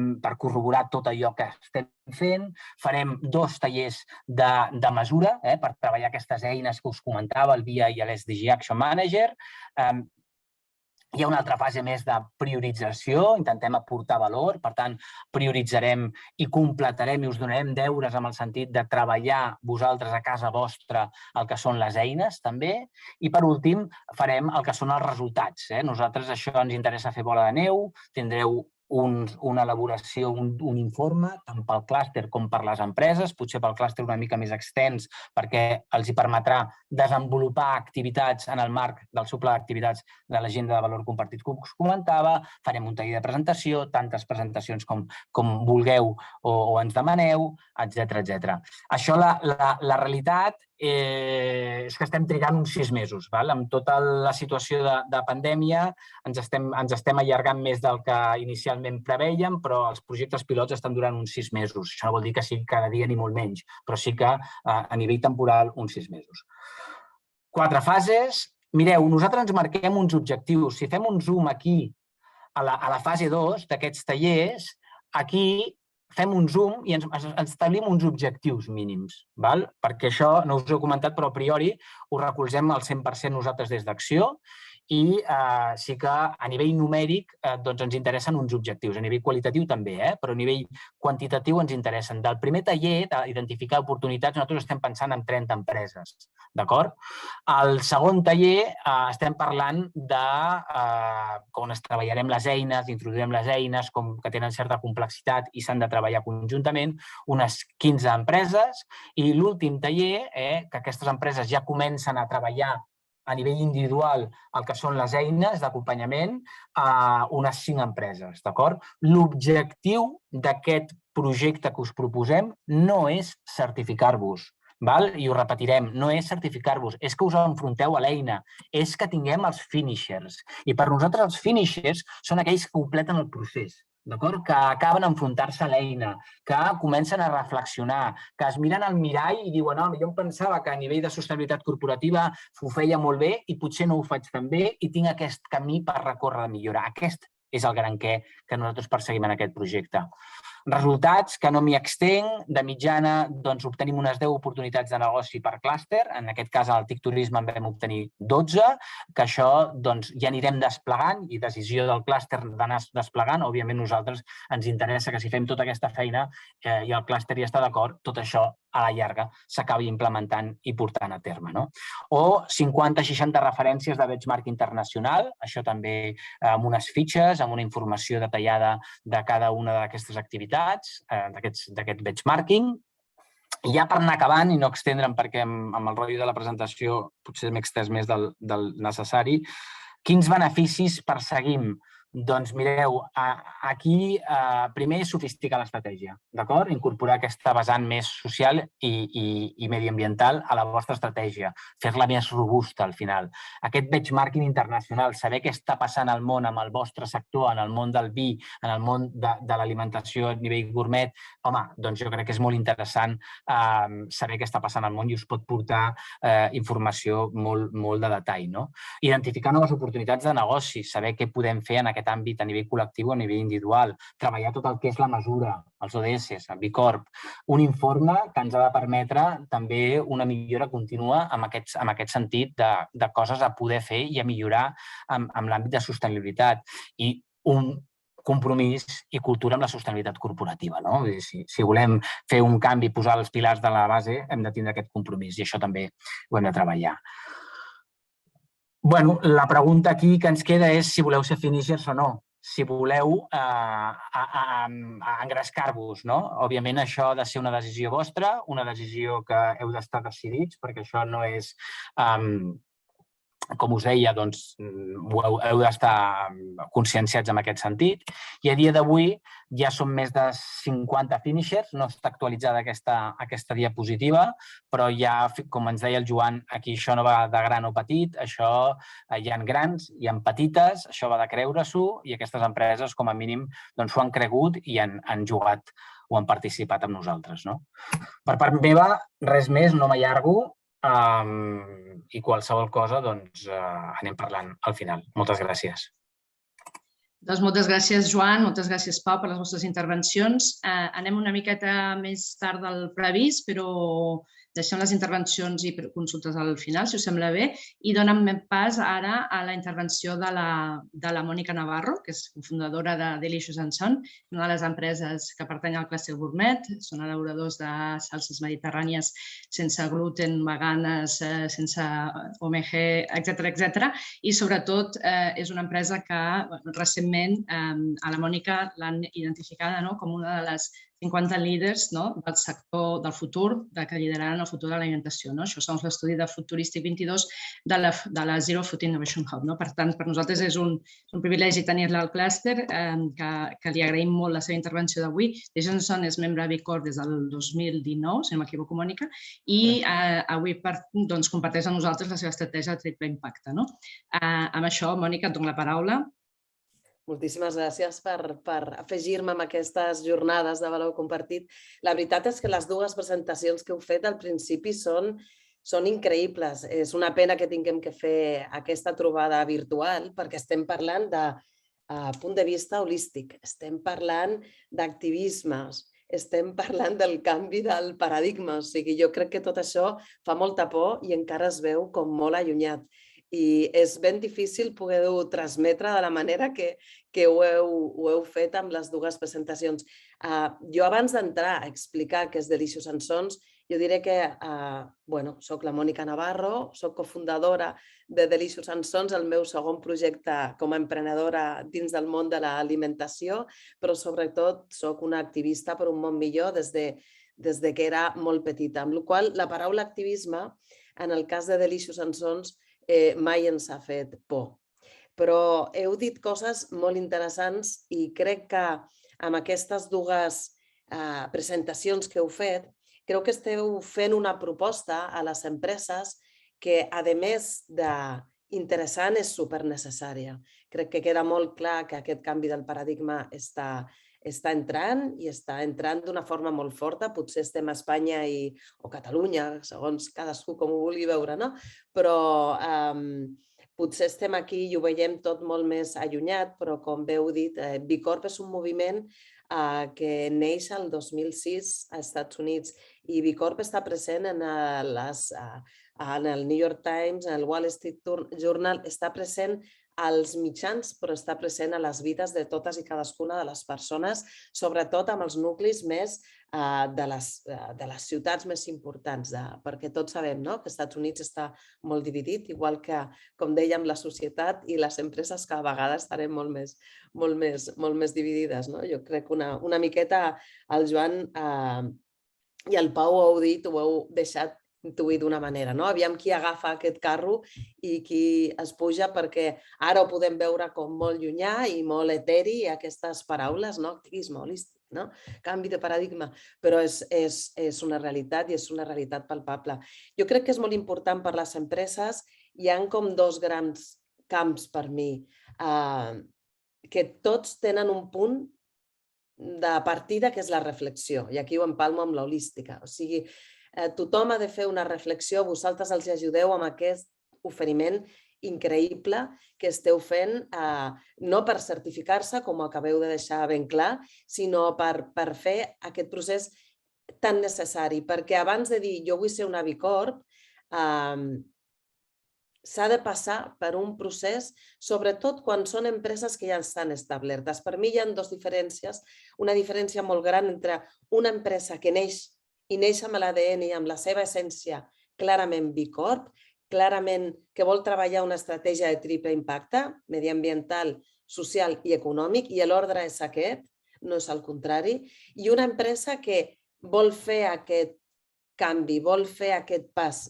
per corroborar tot allò que estem fent. Farem 2 tallers de mesura per treballar aquestes eines que us comentava, el BIA i l'SDG Action Manager. Hi ha una altra fase més de priorització, intentem aportar valor, per tant, prioritzarem i completarem i us donarem deures amb el sentit de treballar vosaltres a casa vostra el que són les eines, també. I, per últim, farem el que són els resultats. Nosaltres això ens interessa fer bola de neu, tindreu una elaboració, un informe, tant pel clúster com per les empreses, potser pel clúster una mica més extens, perquè els hi permetrà desenvolupar activitats en el marc del seu pla d'activitats de l'agenda de valor compartit que us comentava. Farem un taller de presentació, tantes presentacions com vulgueu o ens demaneu, etc. Això, la realitat és que estem trigant uns 6 mesos. Amb tota la situació de pandèmia ens estem allargant més del que inicialment preveiem, però els projectes pilots estan durant uns 6 mesos. Això no vol dir que sigui cada dia ni molt menys, però sí que a nivell temporal uns 6 mesos. 4 fases. Mireu, nosaltres ens marquem uns objectius. Si fem un zoom aquí a la fase 2 d'aquests tallers, aquí fem un zoom i ens establim uns objectius mínims, perquè això no us ho he comentat, però a priori ho recolzem al 100% nosaltres des d'Acció i sí que a nivell numèric ens interessen uns objectius. A nivell qualitatiu també, però a nivell quantitatiu ens interessen. Del primer taller, d'identificar oportunitats, nosaltres estem pensant en 30 empreses, d'acord? Al segon taller estem parlant de com es treballarem les eines, introduirem les eines, com que tenen certa complexitat i s'han de treballar conjuntament, unes 15 empreses, i l'últim taller, que aquestes empreses ja comencen a treballar a nivell individual el que són les eines d'acompanyament a unes 5 empreses, d'acord? L'objectiu d'aquest projecte que us proposem no és certificar-vos, i ho repetirem, no és certificar-vos, és que us enfronteu a l'eina, és que tinguem els finishers. I per nosaltres els finishers són aquells que completen el procés, que acaben enfrontar-se a l'eina, que comencen a reflexionar, que es miren al mirall i diuen jo em pensava que a nivell de sostenibilitat corporativa ho feia molt bé i potser no ho faig tan bé i tinc aquest camí per recórrer de millora. Aquest és el gran què que nosaltres perseguim en aquest projecte. Resultats, que no m'hi extenc, de mitjana obtenim unes 10 oportunitats de negoci per clúster, en aquest cas al TIC Turisme en vam obtenir 12, que això ja anirem desplegant i decisió del clúster d'anar desplegant. Òbviament nosaltres ens interessa que si fem tota aquesta feina i el clúster ja està d'acord, tot això a la llarga s'acabi implementant i portant a terme. O 50-60 referències de benchmark internacional, això també amb unes fitxes, amb una informació detallada de cada una d'aquestes activitats, d'aquest benchmarking. I ja per anar acabant i no extendre'm perquè amb el rotllo de la presentació potser m'he extès més del necessari, quins beneficis perseguim? Doncs mireu, aquí primer és sofisticar l'estratègia, d'acord? Incorporar aquesta vessant més social i mediambiental a la vostra estratègia, fer-la més robusta al final. Aquest benchmarking internacional, saber què està passant al món amb el vostre sector, en el món del vi, en el món de l'alimentació a nivell gourmet, home, doncs jo crec que és molt interessant saber què està passant al món i us pot portar informació molt de detall. Identificar noves oportunitats de negoci, saber què podem fer en aquest àmbit a nivell col·lectiu o a nivell individual, treballar tot el que és la mesura, els ODS, el B Corp, un informe que ens ha de permetre també una millora contínua en aquest sentit de coses a poder fer i a millorar en l'àmbit de sostenibilitat i un compromís i cultura amb la sostenibilitat corporativa. Si volem fer un canvi, posar els pilars de la base, hem de tindre aquest compromís i això també ho hem de treballar. La pregunta aquí que ens queda és si voleu ser finishers o no, si voleu engrescar-vos. Òbviament, això ha de ser una decisió vostra, una decisió que heu d'estar decidits, perquè això no és, com us deia, heu d'estar conscienciats en aquest sentit. I a dia d'avui ja són més de 50 finishers, no està actualitzada aquesta diapositiva, però ja, com ens deia el Joan, aquí això no va de gran o petit, això hi ha grans, hi ha petites, això va de creure-s'ho i aquestes empreses, com a mínim, s'ho han cregut i han jugat o han participat amb nosaltres. Per part meva, res més, no m'allargo, i qualsevol cosa anem parlant al final. Moltes gràcies. Doncs moltes gràcies, Joan, moltes gràcies, Pau, per les vostres intervencions. Anem una miqueta més tard del previst, però deixem les intervencions i consultes al final, si us sembla bé, i donem pas ara a la intervenció de la Mònica Navarro, que és fundadora de Delicious & Son, una de les empreses que pertany al clúster gourmet, són elaboradors de salses mediterrànies sense gluten, veganes, sense OMG, etc. I sobretot és una empresa que recentment a la Mònica l'han identificada com una de les 50 líders del sector del futur, que lideraran el futur de l'alimentació. Això segons l'estudi de Futurístic 22 de la Zero Food Innovation Hub. Per tant, per nosaltres és un privilegi tenir-la al clúster, que li agraïm molt la seva intervenció d'avui. Johnson és membre de B Corp des del 2019, si no m'equivoco, Mònica, i avui comparteix amb nosaltres la seva estratègia de triple impacte. Amb això, Mònica, et dono la paraula. Moltíssimes gràcies per afegir-me en aquestes jornades de valor compartit. La veritat és que les dues presentacions que heu fet al principi són increïbles. És una pena que tinguem que fer aquesta trobada virtual perquè estem parlant de punt de vista holístic, estem parlant d'activismes, estem parlant del canvi del paradigma. O sigui, jo crec que tot això fa molta por i encara es veu com molt allunyat. I és ben difícil poder-ho transmetre de la manera que ho heu fet amb les dues presentacions. Jo, abans d'entrar a explicar què és Delicious & Sons, jo diré que soc la Mònica Navarro, soc cofundadora de Delicious & Sons, el meu segon projecte com a emprenedora dins del món de l'alimentació, però sobretot soc una activista per un món millor des de que era molt petita. Amb la qual cosa, la paraula activisme, en el cas de Delicious & Sons, mai ens ha fet por. Però heu dit coses molt interessants i crec que amb aquestes dues presentacions que heu fet, crec que esteu fent una proposta a les empreses que, a més d'interessant, és supernecessària. Crec que queda molt clar que aquest canvi del paradigma està entrant i està entrant d'una forma molt forta. Potser estem a Espanya o Catalunya, segons cadascú com ho vulgui veure, no? Però potser estem aquí i ho veiem tot molt més allunyat, però com bé heu dit, B Corp és un moviment que neix el 2006 als Estats Units i B Corp està present en el New York Times, en el Wall Street Journal, està present als mitjans, però està present a les vides de totes i cadascuna de les persones, sobretot amb els nuclis més de les ciutats més importants, perquè tots sabem que els Estats Units està molt dividit, igual que, com dèiem, la societat i les empreses cada vegada estarem molt més dividides. Jo crec que una miqueta el Joan i el Pau ho heu dit, ho heu deixat intuir d'una manera. Aviam qui agafa aquest carro i qui es puja, perquè ara ho podem veure com molt llunyà i molt eteri, aquestes paraules, activisme holístic, canvi de paradigma, però és una realitat i és una realitat palpable. Jo crec que és molt important per les empreses. Hi ha com dos grans camps per mi, que tots tenen un punt de partida que és la reflexió, i aquí ho empalmo amb l'holística. O sigui, tothom ha de fer una reflexió, vosaltres els ajudeu amb aquest oferiment increïble que esteu fent, no per certificar-se, com ho acabeu de deixar ben clar, sinó per fer aquest procés tan necessari, perquè abans de dir jo vull ser una B Corp, s'ha de passar per un procés, sobretot quan són empreses que ja estan establertes. Per mi hi ha dues diferències, una diferència molt gran entre una empresa que neix amb l'ADN i amb la seva essència clarament B Corp, clarament que vol treballar una estratègia de triple impacte, mediambiental, social i econòmic, i l'ordre és aquest, no és el contrari, i una empresa que vol fer aquest canvi, vol fer aquest pas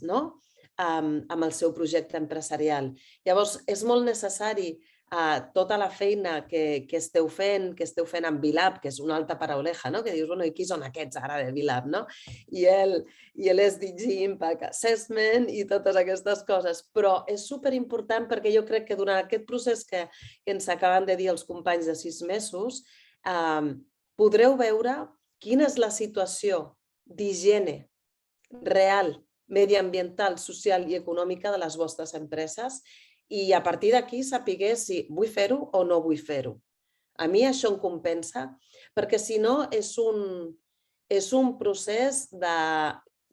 amb el seu projecte empresarial. Llavors, és molt necessari tota la feina que esteu fent amb B-Lab, que és una alta parauleja, que dius, i qui són aquests ara de B-Lab? I l'SDG Impact Assessment i totes aquestes coses. Però és superimportant perquè jo crec que durant aquest procés que ens acaben de dir els companys de 6 mesos, podreu veure quina és la situació d'higiene real, mediambiental, social i econòmica de les vostres empreses i a partir d'aquí saber si vull fer-ho o no vull fer-ho. A mi això em compensa, perquè si no és un procés de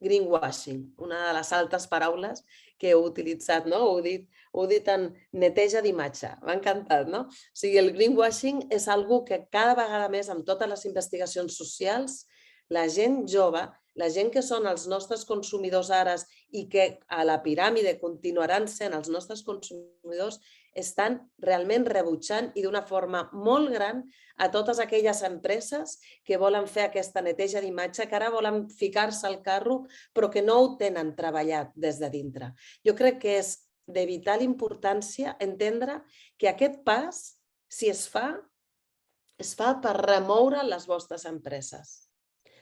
greenwashing, una de les altres paraules que heu utilitzat, ho heu dit en neteja d'imatge, m'ha encantat. O sigui, el greenwashing és una cosa que cada vegada més amb totes les investigacions socials, la gent jove, la gent que són els nostres consumidors ara i que a la piràmide continuaran sent els nostres consumidors, estan realment rebutjant i d'una forma molt gran a totes aquelles empreses que volen fer aquesta neteja d'imatge, que ara volen ficar-se al carro però que no ho tenen treballat des de dintre. Jo crec que és de vital importància entendre que aquest pas, si es fa per remoure les vostres empreses,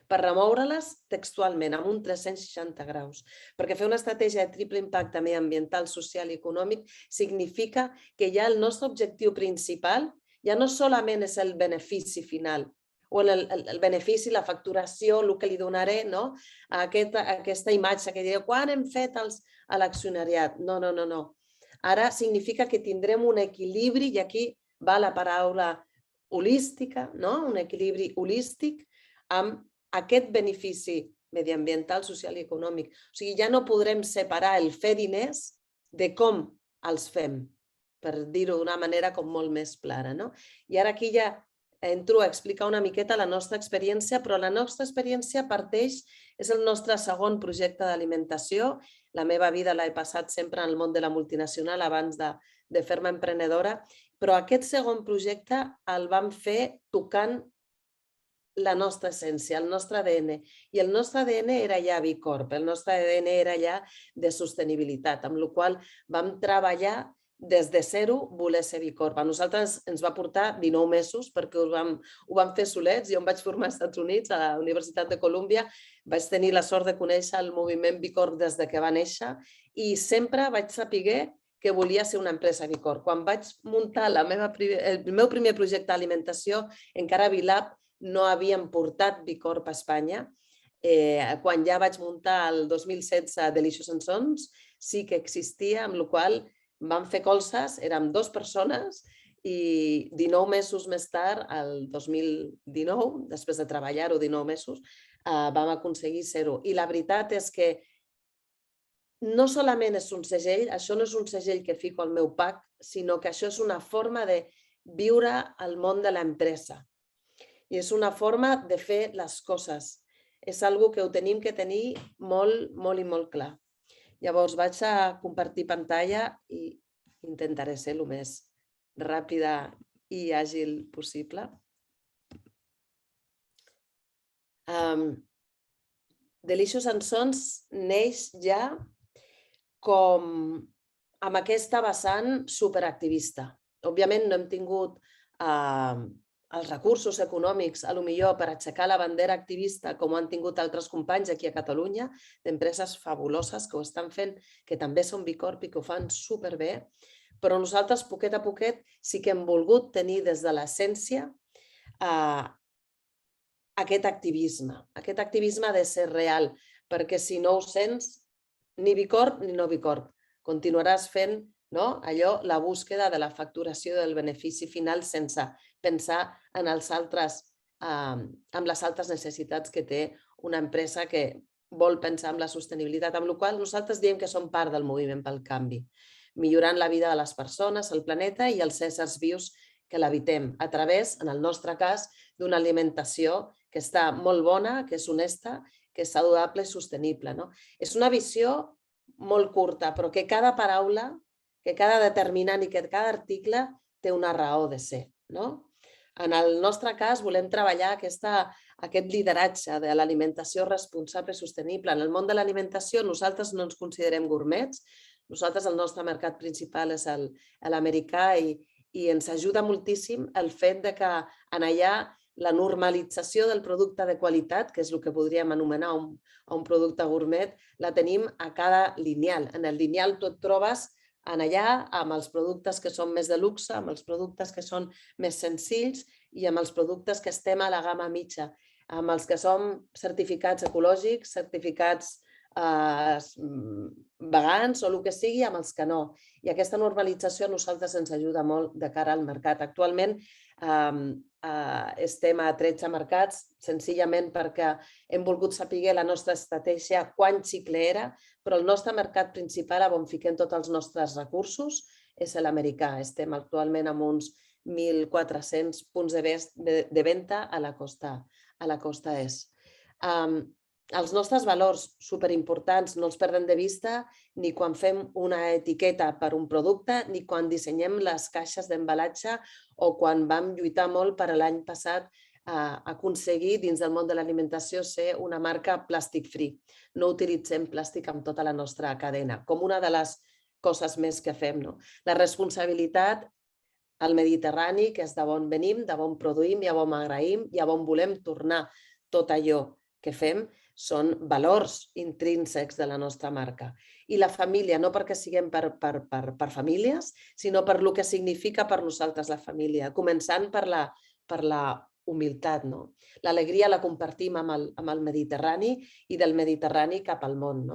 per remoure-les textualment, amb un 360 graus. Perquè fer una estratègia de triple impacte mediambiental, social i econòmic significa que ja el nostre objectiu principal ja no solament és el benefici final, o el benefici, la facturació, el que li donaré a aquesta imatge que diré, quan hem fet a l'accionariat? No. Ara significa que tindrem un equilibri, i aquí va la paraula holística, un equilibri holístic amb aquest benefici mediambiental, social i econòmic. O sigui, ja no podrem separar el fer diners de com els fem, per dir-ho d'una manera com molt més clara. I ara aquí ja entro a explicar una miqueta la nostra experiència, però la nostra experiència parteix, és el nostre segon projecte d'alimentació. La meva vida l'he passat sempre en el món de la multinacional abans de fer-me emprenedora, però aquest segon projecte el vam fer tocant la nostra essència, el nostre ADN. I el nostre ADN era ja B Corp, el nostre ADN era ja de sostenibilitat, amb la qual vam treballar des de zero voler ser B Corp. A nosaltres ens va portar 19 mesos perquè ho vam fer solets. Jo em vaig formar als Estats Units, a la Universitat de Colúmbia. Vaig tenir la sort de conèixer el moviment B Corp des que va néixer i sempre vaig saber que volia ser una empresa B Corp. Quan vaig muntar el meu primer projecte d'alimentació, encara Vilab no havien portat B Corp a Espanya. Quan ja vaig muntar el 2016 Delicious & Sons, sí que existia, amb la qual vam fer colzes, érem 2 persones i 19 mesos més tard, el 2019, després de treballar-ho 19 mesos, vam aconseguir ser-ho. I la veritat és que no solament és un segell, això no és un segell que fico al meu pack, sinó que això és una forma de viure al món de l'empresa. I és una forma de fer les coses. És una cosa que ho tenim que tenir molt, molt i molt clar. Llavors vaig a compartir pantalla i intentaré ser el més ràpida i àgil possible. Delicious & Sons neix ja com amb aquesta vessant superactivista. Òbviament no hem tingut els recursos econòmics, potser per aixecar la bandera activista, com ho han tingut altres companys aquí a Catalunya, d'empreses fabuloses que ho estan fent, que també són B Corp i que ho fan superbé, però nosaltres, poquet a poquet, sí que hem volgut tenir des de l'essència aquest activisme ha de ser real, perquè si no ho sents, ni B Corp ni no B Corp. Continuaràs fent allò, la búsqueda de la facturació del benefici final sense pensar en les altres necessitats que té una empresa que vol pensar en la sostenibilitat, amb la qual nosaltres diem que som part del moviment pel canvi, millorant la vida de les persones, el planeta i els éssers vius que l'habitem, a través, en el nostre cas, d'una alimentació que està molt bona, que és honesta, que és saludable i sostenible. És una visió molt curta, però que cada paraula, que cada determinant i que cada article té una raó de ser. En el nostre cas, volem treballar aquest lideratge de l'alimentació responsable i sostenible. En el món de l'alimentació nosaltres no ens considerem gourmets. Nosaltres, el nostre mercat principal és l'americà i ens ajuda moltíssim el fet que en allà la normalització del producte de qualitat, que és el que podríem anomenar un producte gourmet, la tenim a cada lineal. En el lineal tu et trobes allà amb els productes que són més de luxe, amb els productes que són més senzills i amb els productes que estem a la gamma mitja, amb els que som certificats ecològics, certificats vegans o el que sigui, amb els que no. I aquesta normalització a nosaltres ens ajuda molt de cara al mercat. Actualment estem a 13 mercats, senzillament perquè hem volgut saber la nostra estratègia quan xicle era, però el nostre mercat principal, on fiquem tots els nostres recursos, és l'americà. Estem actualment amb uns 1.400 punts de venda a la costa est. Els nostres valors superimportants no els perdem de vista ni quan fem una etiqueta per un producte, ni quan dissenyem les caixes d'embalatge o quan vam lluitar molt per l'any passat aconseguir dins del món de l'alimentació ser una marca plàstic free. No utilitzem plàstic amb tota la nostra cadena, com una de les coses més que fem. La responsabilitat al Mediterrani, que és d'on venim, d'on produïm i d'on agraïm i d'on volem tornar tot allò que fem, són valors intrínsecs de la nostra marca. I la família, no perquè siguem per famílies, sinó per el que significa per nosaltres la família, començant per la humilitat. L'alegria la compartim amb el Mediterrani i del Mediterrani cap al món.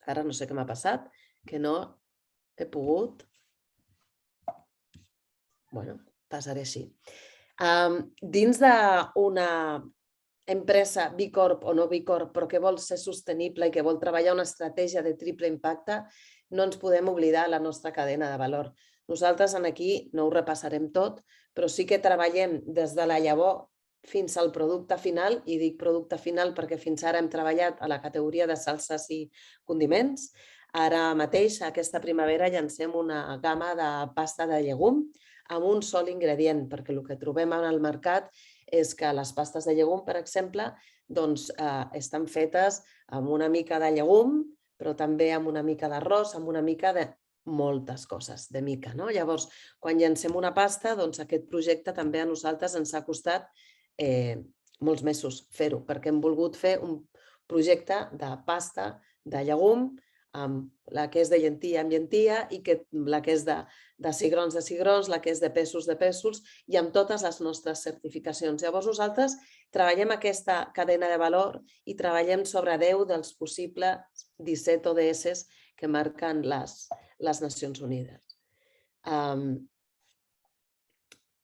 Ara no sé què m'ha passat, que no he pogut... Bueno, passaré així. Dins d'una empresa B Corp o no B Corp, però que vol ser sostenible i que vol treballar una estratègia de triple impacte, no ens podem oblidar la nostra cadena de valor. Nosaltres aquí no ho repassarem tot, però sí que treballem des de la llavor fins al producte final, i dic producte final perquè fins ara hem treballat a la categoria de salses i condiments. Ara mateix, aquesta primavera, llancem una gamma de pasta de llegum amb un sol ingredient, perquè el que trobem al mercat és que les pastes de llegum, per exemple, estan fetes amb una mica de llegum, però també amb una mica d'arròs, amb una mica de moltes coses, de mica. Llavors, quan llancem una pasta, aquest projecte també a nosaltres ens ha costat molts mesos fer-ho, perquè hem volgut fer un projecte de pasta de llegum amb la que és de llentia amb llentia i la que és de cigrons de cigrons, la que és de pèsols i amb totes les nostres certificacions. Llavors nosaltres treballem aquesta cadena de valor i treballem sobre 10 dels possibles 17 ODS que marquen les Nacions Unides.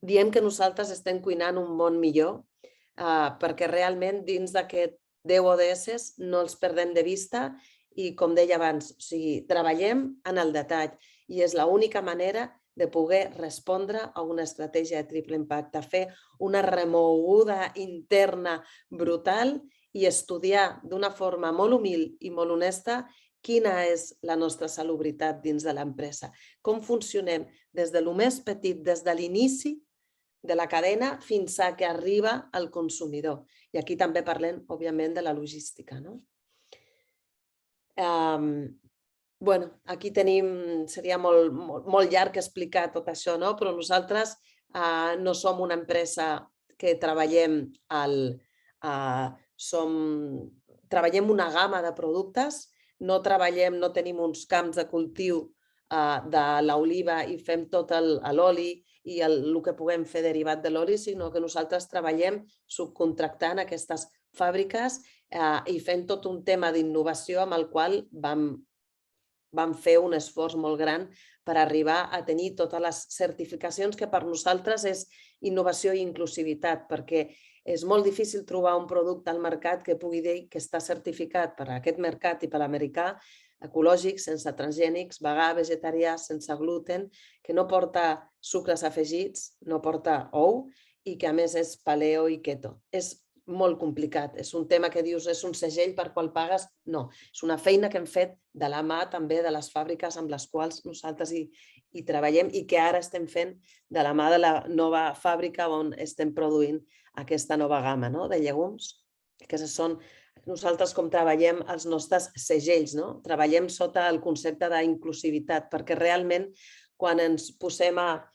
Diem que nosaltres estem cuinant un món millor perquè realment dins d'aquest 10 ODS no els perdem de vista i, com deia abans, treballem en el detall i és l'única manera de poder respondre a una estratègia de triple impacte, fer una remoguda interna brutal i estudiar d'una forma molt humil i molt honesta quina és la nostra salubritat dins de l'empresa, com funcionem des de lo més petit, des de l'inici de la cadena fins a que arriba al consumidor. I aquí també parlem, òbviament, de la logística. Aquí seria molt llarg explicar tot això, però nosaltres no som una empresa que treballem una gamma de productes, no tenim uns camps de cultiu de l'oliva i fem tot l'oli i el que puguem fer derivat de l'oli, sinó que nosaltres treballem subcontractant aquestes fàbriques i fent tot un tema d'innovació amb el qual vam fer un esforç molt gran per arribar a tenir totes les certificacions que per nosaltres és innovació i inclusivitat, perquè és molt difícil trobar un producte al mercat que pugui dir que està certificat per aquest mercat i per l'americà, ecològic, sense transgènics, vegà, vegetarià, sense gluten, que no porta sucres afegits, no porta ou i que a més és paleo i keto. És molt complicat, és un tema que dius és un segell per qual pagues, no, és una feina que hem fet de la mà també de les fàbriques amb les quals nosaltres hi treballem i que ara estem fent de la mà de la nova fàbrica on estem produint aquesta nova gamma de llegums, que són nosaltres com treballem els nostres segells, treballem sota el concepte d'inclusivitat, perquè realment quan ens posem a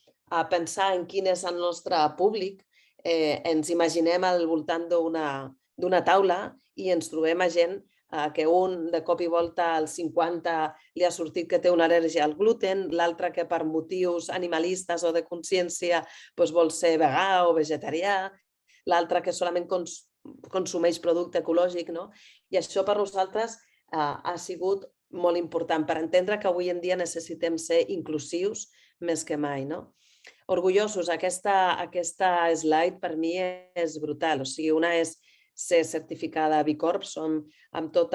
pensar en quin és el nostre públic, ens imaginem al voltant d'una taula i ens trobem a gent que un de cop i volta als 50 li ha sortit que té una al·lèrgia al gluten, l'altre que per motius animalistes o de consciència vol ser vegà o vegetarià, l'altre que solament consumeix producte ecològic. I això per nosaltres ha sigut molt important per entendre que avui en dia necessitem ser inclusius més que mai. Orgullosos, aquesta slide per mi és brutal. O sigui, una és ser certificada B Corp. Som en tot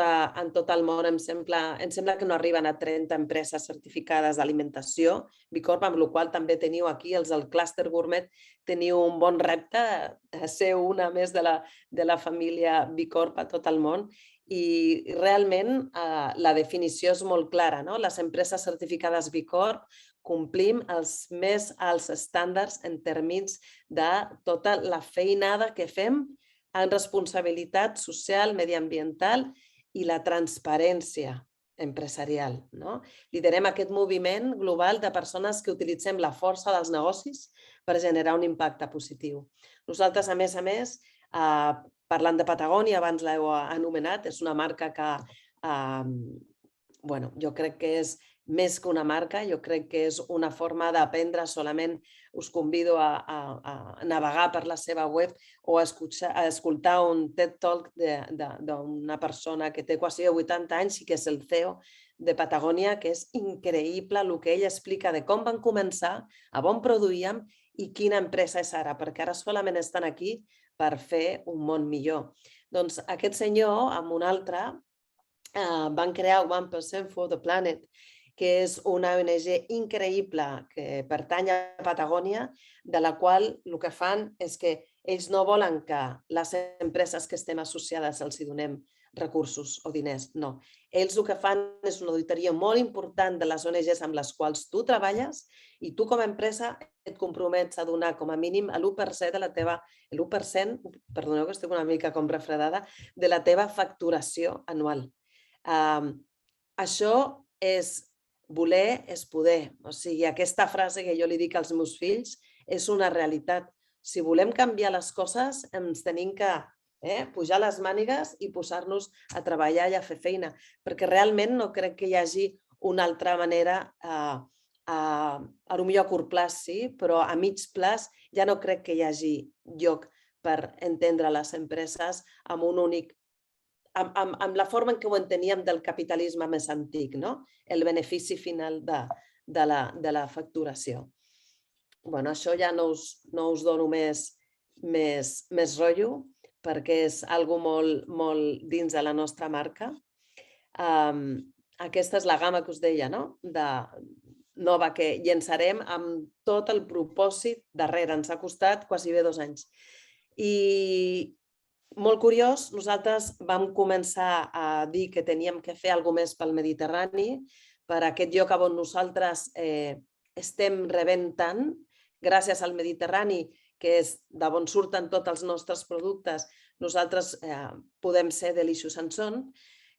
el món, em sembla que no arriben a 30 empreses certificades d'alimentació B Corp, amb la qual també teniu aquí, els del clúster gourmet, teniu un bon repte a ser una més de la família B Corp a tot el món. I realment la definició és molt clara, no? Les empreses certificades B Corp complim els més alts estàndards en termes de tota la feinada que fem en responsabilitat social, mediambiental i la transparència empresarial. Liderem aquest moviment global de persones que utilitzem la força dels negocis per generar un impacte positiu. Nosaltres, a més, parlant de Patagònia, abans l'heu anomenat, és una marca que jo crec que és més que una marca, jo crec que és una forma d'aprendre. Solament us convido a navegar per la seva web o a escoltar un TED Talk d'una persona que té quasi 80 anys i que és el CEO de Patagònia, que és increïble el que ell explica de com van començar, a on produïem i quina empresa és ara, perquè ara solament estan aquí per fer un món millor. Doncs aquest senyor, amb un altre, van crear 1% for the Planet, que és una ONG increïble que pertany a Patagònia, de la qual el que fan és que ells no volen que les empreses que estem associades els donem recursos o diners, no. Ells el que fan és una auditoria molt important de les ONGs amb les quals tu treballes i tu com a empresa et compromets a donar com a mínim l'1% de la teva, perdoneu que estic una mica com refredada, de la teva facturació anual. Això és voler és poder. O sigui, aquesta frase que jo li dic als meus fills és una realitat. Si volem canviar les coses, ens tenim que pujar les mànigues i posar-nos a treballar i a fer feina, perquè realment no crec que hi hagi una altra manera, potser a curt plaç sí, però a mig plaç ja no crec que hi hagi lloc per entendre les empreses amb un únic amb la forma en què ho enteníem del capitalisme més antic, el benefici final de la facturació. Això ja no us dono més rotllo, perquè és una cosa molt dins de la nostra marca. Aquesta és la gamma que us deia, nova, que llançarem amb tot el propòsit darrere. Ens ha costat quasi 2 anys. I molt curiós, nosaltres vam començar a dir que teníem que fer alguna cosa més pel Mediterrani, per aquest lloc on nosaltres estem rebent tant, gràcies al Mediterrani, que és d'on surten tots els nostres productes, nosaltres podem ser Delicious and Son,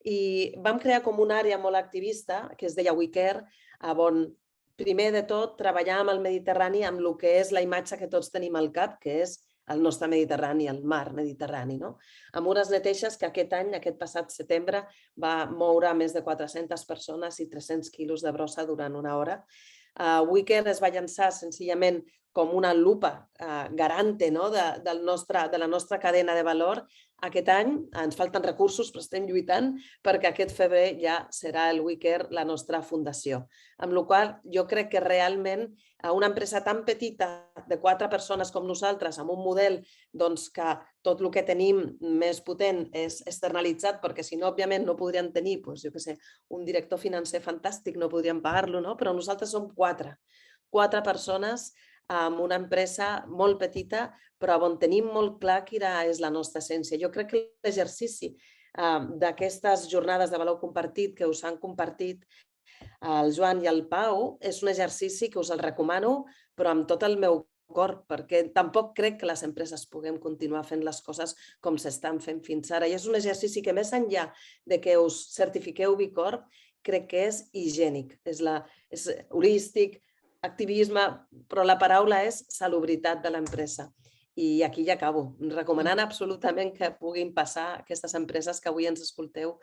i vam crear com una àrea molt activista, que es deia We Care, on primer de tot treballàvem al Mediterrani amb el que és la imatge que tots tenim al cap, que és el nostre Mediterrani, el mar Mediterrani, amb unes neteixes que aquest any, aquest passat setembre, va moure més de 400 persones i 300 quilos de brossa durant una hora. We Care es va llançar senzillament com una lupa garante de la nostra cadena de valor. Aquest any ens falten recursos, però estem lluitant perquè aquest febrer ja serà el We Care la nostra fundació. Amb la qual cosa jo crec que realment una empresa tan petita de 4 persones com nosaltres, amb un model que tot el que tenim més potent és externalitzat, perquè si no, òbviament, no podríem tenir un director financer fantàstic, no podríem pagar-lo, però nosaltres som 4 persones amb una empresa molt petita, però on tenim molt clar quina és la nostra essència. Jo crec que l'exercici d'aquestes jornades de valor compartit que us han compartit el Joan i el Pau és un exercici que us el recomano, però amb tot el meu cor, perquè tampoc crec que les empreses puguem continuar fent les coses com s'estan fent fins ara. I és un exercici que més enllà de que us certifiqueu B Corp, crec que és higiènic, és holístic, activisme, però la paraula és salubritat de l'empresa. I aquí ja acabo, recomanant absolutament que puguin passar aquestes empreses que avui ens escolteu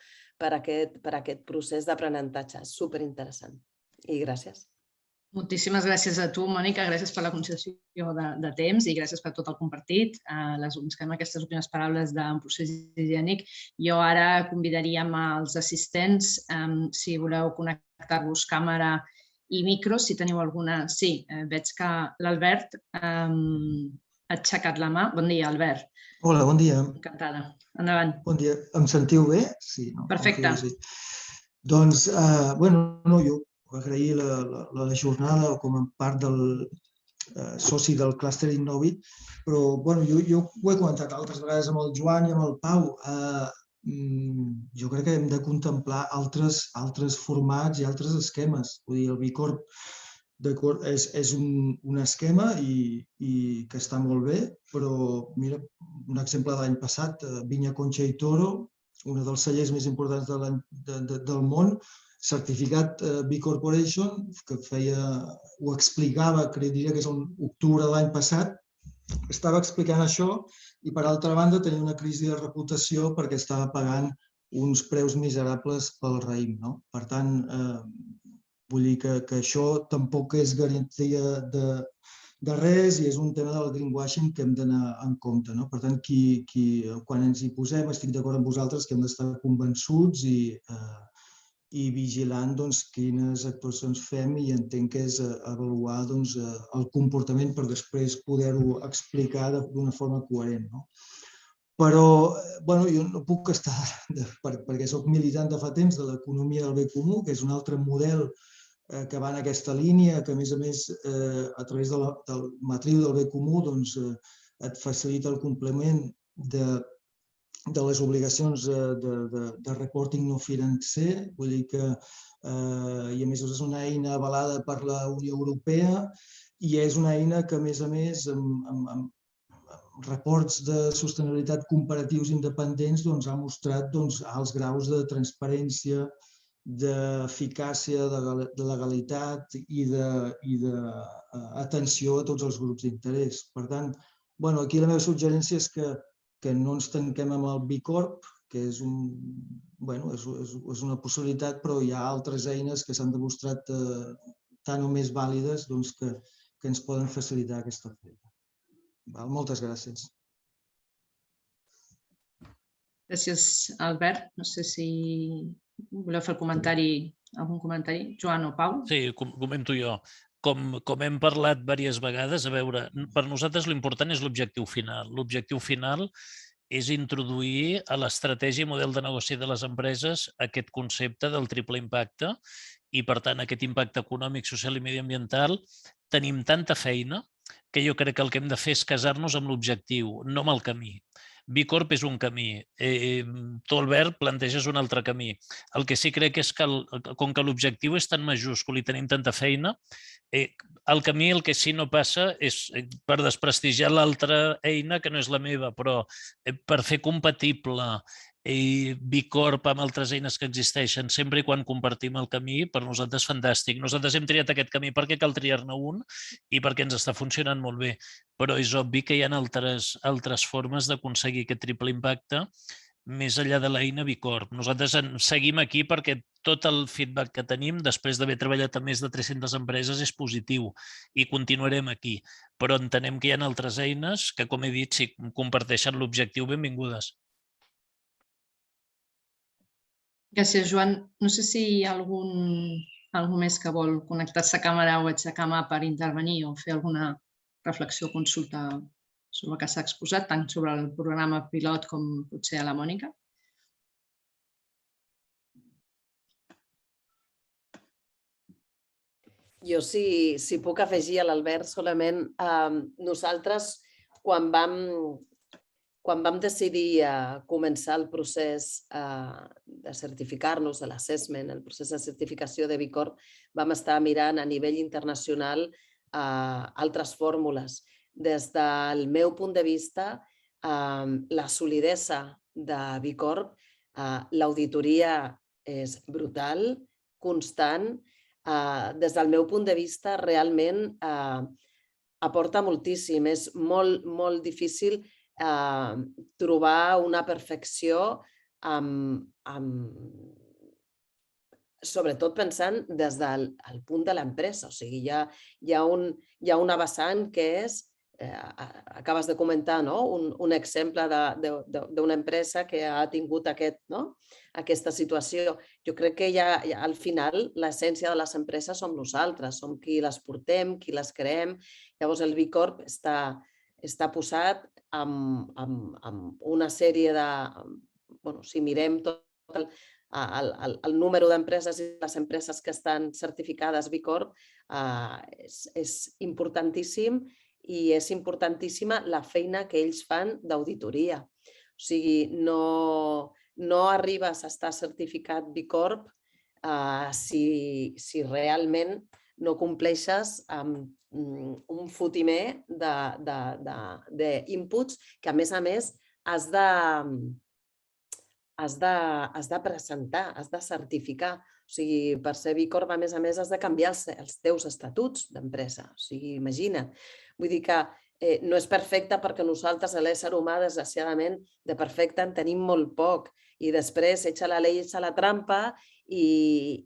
per aquest procés d'aprenentatge. És superinteressant. I gràcies. Moltíssimes gràcies a tu, Mònica. Gràcies per la concessió de temps i gràcies per tot el compartit. Ens quedem aquestes últimes paraules d'un procés higiènic. Jo ara convidaríem els assistents, si voleu connectar-vos càmera i micro, si teniu alguna... Sí, veig que l'Albert aixecat la mà. Bon dia, Albert. Hola, bon dia. Encantada. Endavant. Bon dia. Em sentiu bé? Sí, no? Perfecte. Sí. Doncs, jo agrair la jornada com a part del soci del clúster Innovit, però jo ho he comentat altres vegades amb el Joan i amb el Pau. Jo crec que hem de contemplar altres formats i altres esquemes. Vull dir, el Bicorp és un esquema i que està molt bé, però mira, un exemple de l'any passat, Vinya Concha i Toro, un dels cellers més importants del món, certificat B Corporation, que ho explicava, diria que és l'octubre de l'any passat, estava explicant això i, per altra banda, tenia una crisi de reputació perquè estava pagant uns preus miserables pel raïm. Per tant, vull dir que això tampoc és garantia de res i és un tema del greenwashing que hem d'anar en compte. Per tant, quan ens hi posem, estic d'acord amb vosaltres que hem d'estar convençuts i vigilant quines actuacions fem, i entenc que és avaluar el comportament per després poder-ho explicar d'una forma coherent. Però jo no puc estar, perquè soc militant de fa temps de l'economia del bé comú, que és un altre model que va en aquesta línia, que a més, a través del matriu del bé comú, et facilita el compliment de les obligacions de reporting no financer, vull dir que, i a més és una eina avalada per la Unió Europea i és una eina que, a més, amb reports de sostenibilitat comparatius independents ha mostrat alts graus de transparència, d'eficàcia, de legalitat i d'atenció a tots els grups d'interès. Per tant, aquí la meva suggerència és que no ens tanquem amb el Bicorp, que és una possibilitat, però hi ha altres eines que s'han demostrat tan o més vàlides que ens poden facilitar aquesta feina. Moltes gràcies. Gràcies, Albert. No sé si voleu fer algun comentari. Joan o Pau? Sí, comento jo. Com hem parlat diverses vegades, a veure, per nosaltres l'important és l'objectiu final. L'objectiu final és introduir a l'estratègia i model de negoci de les empreses aquest concepte del triple impacte i, per tant, aquest impacte econòmic, social i mediambiental. Tenim tanta feina que jo crec que el que hem de fer és casar-nos amb l'objectiu, no amb el camí. Bicorp és un camí, tu, Albert, planteges un altre camí. El que sí crec és que, com que l'objectiu és tan majúscul i tenim tanta feina, el camí el que sí no passa és per desprestigiar l'altra eina, que no és la meva, però per fer compatible Bicorp amb altres eines que existeixen, sempre i quan compartim el camí, per nosaltres fantàstic. Nosaltres hem triat aquest camí perquè cal triar-ne un i perquè ens està funcionant molt bé, però és obvi que hi ha altres formes d'aconseguir aquest triple impacte més enllà de l'eina Bicorp. Nosaltres seguim aquí perquè tot el feedback que tenim després d'haver treballat amb més de 300 empreses és positiu i continuarem aquí, però entenem que hi ha altres eines que, com he dit, si comparteixen l'objectiu, benvingudes. Gràcies, Joan. No sé si hi ha algú més que vol connectar-se a càmera o aixecar mà per intervenir o fer alguna reflexió o consulta sobre el que s'ha exposat, tant sobre el programa pilot com potser a la Mònica. Jo, si puc afegir a l'Albert, solament nosaltres, quan vam decidir començar el procés de certificar-nos, de l'assessment, el procés de certificació de Bicorp, vam estar mirant a nivell internacional altres fórmules. Des del meu punt de vista, la solidesa de Bicorp, l'auditoria és brutal, constant. Des del meu punt de vista, realment aporta moltíssim. És molt, molt difícil trobar una perfecció, sobretot pensant des del punt de l'empresa. O sigui, hi ha una vessant que és, acabes de comentar, un exemple d'una empresa que ha tingut aquesta situació. Jo crec que al final l'essència de les empreses som nosaltres, som qui les portem, qui les creem. Llavors el Bicorp està està posat amb una sèrie de... Si mirem tot el número d'empreses i les empreses que estan certificades B Corp, és importantíssim i és importantíssima la feina que ells fan d'auditoria. O sigui, no arribes a estar certificat B Corp si realment no compleixes amb un fotimer d'inputs que, a més, has de presentar, has de certificar. O sigui, per ser B Corp, a més, has de canviar els teus estatuts d'empresa. O sigui, imagina't. Vull dir que no és perfecte perquè nosaltres, l'ésser humà, desgraciadament, de perfecte en tenim molt poc. I després, echa la llei, echa la trampa i,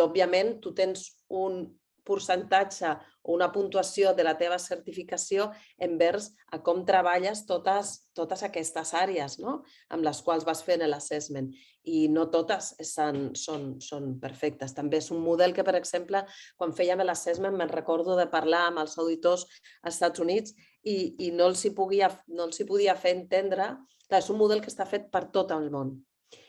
òbviament, tu tens un percentatge o una puntuació de la teva certificació envers a com treballes totes aquestes àrees amb les quals vas fent l'assessment. I no totes són perfectes. També és un model que, per exemple, quan fèiem l'assessment, me'n recordo de parlar amb els auditors als Estats Units i no els hi podia fer entendre. És un model que està fet per tot el món.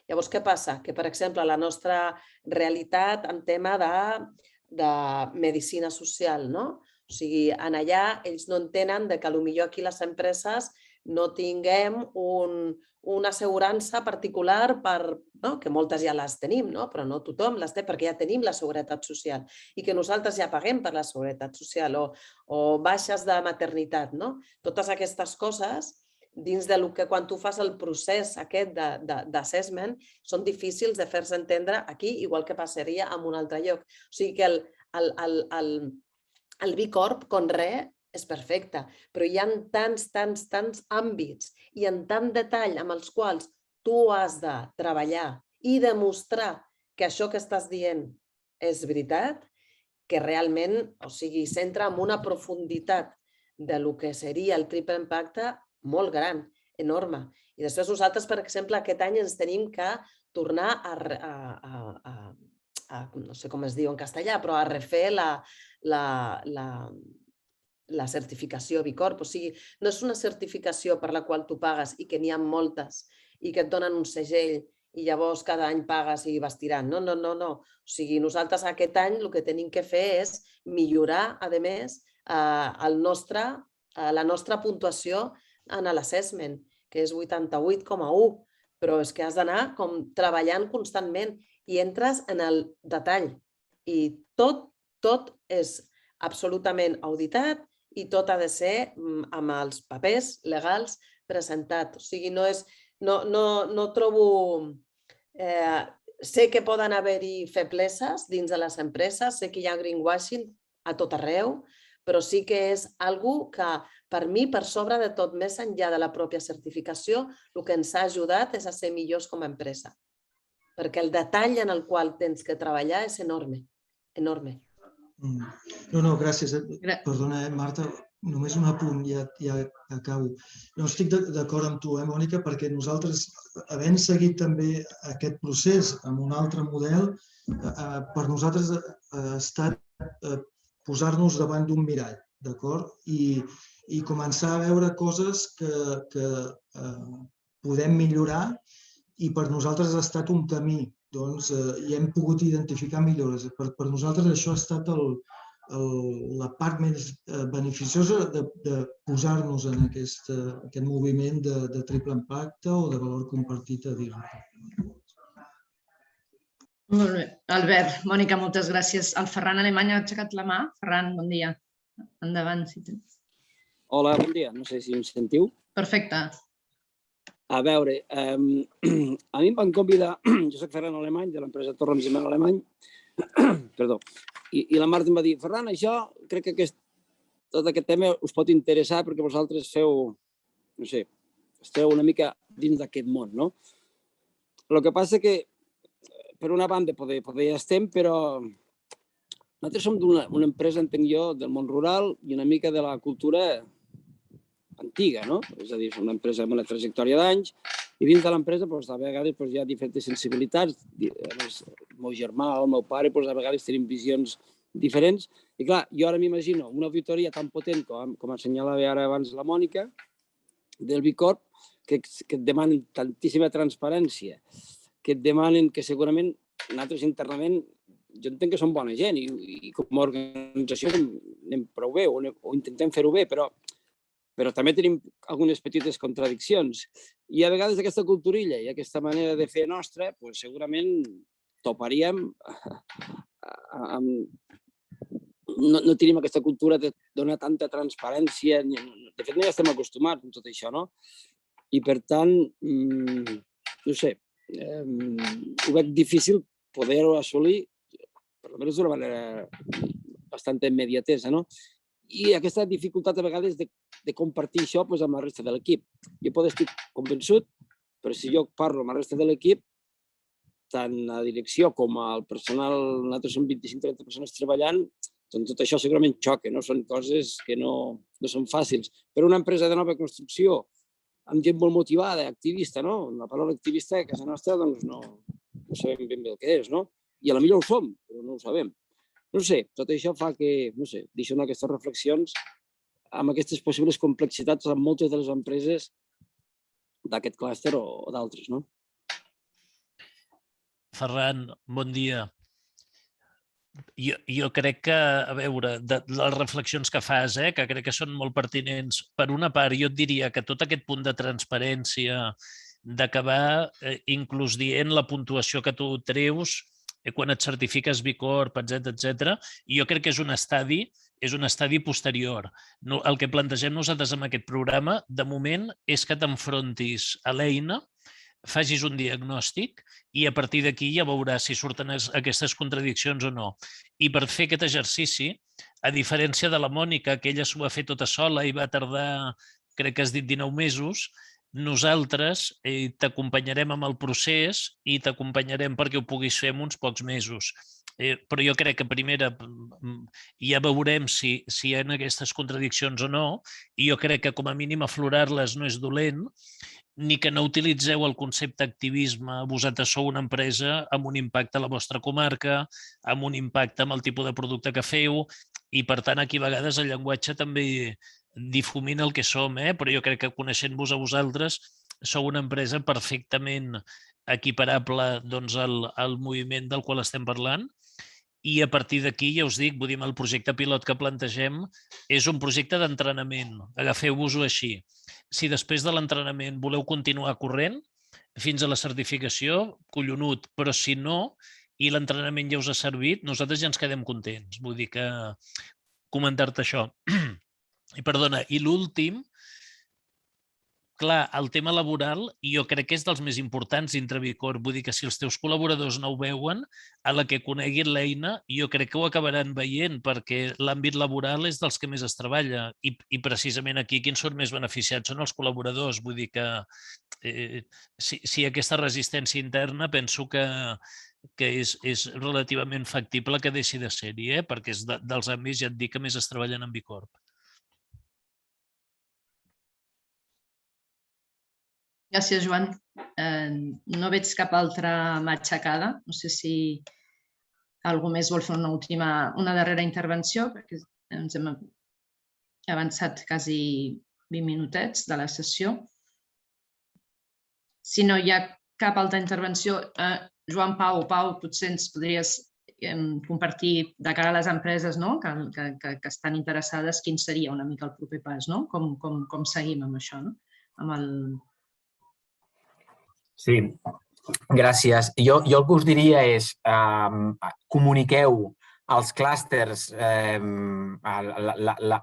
Llavors, què passa? Que, per exemple, la nostra realitat en tema de medicina social, no? O sigui, en allà ells no entenen que potser aquí les empreses no tinguem una assegurança particular, que moltes ja les tenim, però no tothom les té perquè ja tenim la seguretat social i que nosaltres ja paguem per la seguretat social o baixes de maternitat. Totes aquestes coses, dins del que quan tu fas el procés aquest d'assessment, són difícils de fer-se entendre aquí, igual que passaria en un altre lloc. O sigui que el B Corp, com res, és perfecte, però hi ha tants àmbits i en tant detall amb els quals tu has de treballar i demostrar que això que estàs dient és veritat, que realment, s'entra en una profunditat del que seria el triple impacte molt gran, enorme. I després nosaltres, per exemple, aquest any ens tenim que tornar no sé com es diu en castellà, però a refer la certificació B Corp. O sigui, no és una certificació per la qual tu pagues i que n'hi ha moltes i que et donen un segell i llavors cada any pagues i vas tirant. No. O sigui, nosaltres aquest any el que tenim que fer és millorar, a més, la nostra puntuació en l'assessment, que és 88,1, però és que has d'anar treballant constantment i entres en el detall i tot és absolutament auditat i tot ha de ser amb els papers legals presentats. O sigui, no trobo... Sé que poden haver-hi febleses dins de les empreses, sé que hi ha greenwashing a tot arreu, però sí que és una cosa que, per mi, per sobre de tot, més enllà de la pròpia certificació, el que ens ha ajudat és a ser millors com a empresa. Perquè el detall en el qual tens que treballar és enorme, enorme. No, gràcies. Perdona, Marta, només un apunt, ja acabo. No estic d'acord amb tu, Mònica, perquè nosaltres, havent seguit també aquest procés amb un altre model, per nosaltres ha estat posar-nos davant d'un mirall, d'acord? I començar a veure coses que podem millorar i per nosaltres ha estat un camí, i hem pogut identificar millores. Per nosaltres això ha estat la part més beneficiosa de posar-nos en aquest moviment de triple impacte o de valor compartit a dir-ne. Molt bé. Albert, Mònica, moltes gràcies. El Ferran Alemany ha aixecat la mà. Ferran, bon dia. Endavant, si tens. Hola, bon dia. No sé si em sentiu. Perfecte. A veure, a mi em van convidar, jo soc Ferran Alemany, de l'empresa Torrens i Mel Alemany, perdó, i la Marta em va dir, Ferran, això, crec que tot aquest tema us pot interessar perquè vosaltres feu, no sé, esteu una mica dins d'aquest món, no? El que passa que, per una banda, poder ja estem, però nosaltres som d'una empresa, entenc jo, del món rural i una mica de la cultura antiga, no? És a dir, és una empresa amb una trajectòria d'anys i dins de l'empresa, a vegades, hi ha diferents sensibilitats. El meu germà o el meu pare, a vegades tenim visions diferents. I clar, jo ara m'imagino una auditoria tan potent com assenyalava ara abans la Mònica, del Bicorp, que et demanen tantíssima transparència, que et demanen que segurament nosaltres internament, jo entenc que som bona gent i com a organització anem prou bé o intentem fer-ho bé, però també tenim algunes petites contradiccions. I a vegades aquesta culturilla i aquesta manera de fer nostra, segurament toparíem no tenim aquesta cultura de donar tanta transparència. De fet, no ja estem acostumats amb tot això, no? I, per tant, no sé, ho veig difícil poder-ho assolir, per almenys d'una manera bastant immediatesa, no? I aquesta dificultat a vegades de compartir això amb la resta de l'equip. Jo pot estar convençut, però si jo parlo amb la resta de l'equip, tant la direcció com el personal, nosaltres som 25-30 persones treballant, doncs tot això segurament xoca, no? Són coses que no són fàcils. Per una empresa de nova construcció, amb gent molt motivada, activista, no? La paraula activista a casa nostra doncs no sabem ben bé el que és, no? I potser ho som, però no ho sabem. No sé, tot això fa que, no sé, deixo aquestes reflexions amb aquestes possibles complexitats en moltes de les empreses d'aquest clúster o d'altres, no? Ferran, bon dia. Jo crec que, a veure, de les reflexions que fas, que crec que són molt pertinents, per una part jo et diria que tot aquest punt de transparència, d'acabar inclús dient la puntuació que tu treus quan et certifiques B Corp, etc., jo crec que és un estadi posterior. El que plantegem nosaltres amb aquest programa, de moment, és que t'enfrontis a l'eina, facis un diagnòstic i a partir d'aquí ja veuràs si surten aquestes contradiccions o no. I per fer aquest exercici, a diferència de la Mònica, que ella s'ho va fer tota sola i va tardar, crec que has dit 19 mesos, nosaltres t'acompanyarem amb el procés i t'acompanyarem perquè ho puguis fer en uns pocs mesos. Però jo crec que primera ja veurem si hi ha aquestes contradiccions o no, i jo crec que com a mínim aflorar-les no és dolent, ni que no utilitzeu el concepte activisme. Vosaltres sou una empresa amb un impacte a la vostra comarca, amb un impacte amb el tipus de producte que feu, i per tant aquí a vegades el llenguatge també difumina el que som, però jo crec que coneixent-vos a vosaltres sou una empresa perfectament equiparable al moviment del qual estem parlant. I a partir d'aquí, ja us dic, vull dir, el projecte pilot que plantegem és un projecte d'entrenament. Agafeu-vos-ho així. Si després de l'entrenament voleu continuar corrent fins a la certificació, collonut, però si no, i l'entrenament ja us ha servit, nosaltres ja ens quedem contents. Vull dir que comentar-te això. I perdona, i l'últim, clar, el tema laboral jo crec que és dels més importants dintre Bicorp. Vull dir que si els teus col·laboradors no ho veuen, a la que coneguin l'eina, jo crec que ho acabaran veient, perquè l'àmbit laboral és dels que més es treballa i precisament aquí qui en són més beneficiats són els col·laboradors. Vull dir que si aquesta resistència interna penso que és relativament factible que deixi de ser-hi, perquè és dels àmbits, ja et dic, que més es treballen en Bicorp. Gràcies, Joan. No veig cap altra mà aixecada. No sé si algú més vol fer una darrera intervenció, perquè ens hem avançat quasi 20 minutets de la sessió. Si no hi ha cap altra intervenció, Joan, Pau, potser ens podries compartir de cara a les empreses que estan interessades quin seria una mica el proper pas, com seguim amb això, amb el... Sí, gràcies. Jo el que us diria és comuniqueu als clústers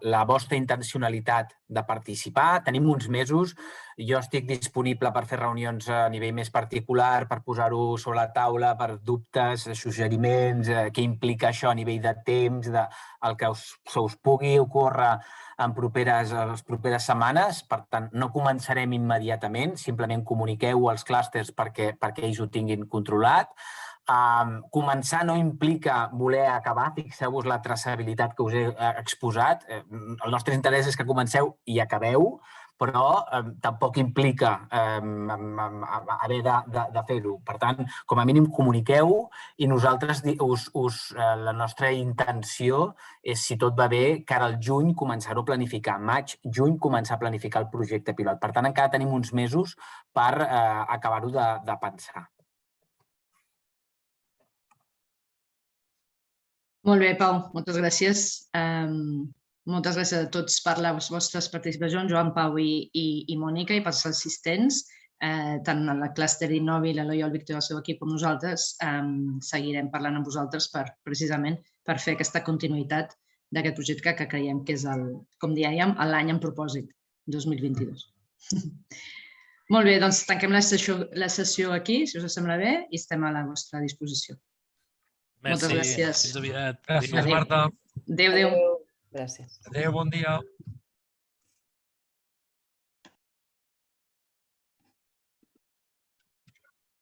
la vostra intencionalitat de participar. Tenim uns mesos. Jo estic disponible per fer reunions a nivell més particular, per posar-ho sobre la taula, per dubtes, suggeriments, què implica això a nivell de temps, el que us pugui ocórrer en les properes setmanes. Per tant, no començarem immediatament, simplement comuniqueu als clústers perquè ells ho tinguin controlat. Començar no implica voler acabar, fixeu-vos la traçabilitat que us he exposat. El nostre interès és que comenceu i acabeu. però tampoc implica haver de fer-ho. Per tant, com a mínim comuniqueu i nosaltres, la nostra intenció és, si tot va bé, cara al juny començar-ho a planificar. Maig, juny, començar a planificar el projecte pilot. Per tant, encara tenim uns mesos per acabar-ho de pensar. Molt bé, Pau, moltes gràcies. Moltes gràcies a tots per les vostres participacions, Joan, Pau i Mònica, i pels assistents. Tant a la clúster Innovi, l'Eloi i el Víctor i el seu equip com nosaltres seguirem parlant amb vosaltres precisament per fer aquesta continuïtat d'aquest projecte que creiem que és, com dèiem, l'any en propòsit, 2022. Molt bé, doncs tanquem la sessió aquí, si us sembla bé, i estem a la vostra disposició. Moltes gràcies. Fins aviat. Gràcies, Marta. Adéu. Gràcies. Adéu, bon dia.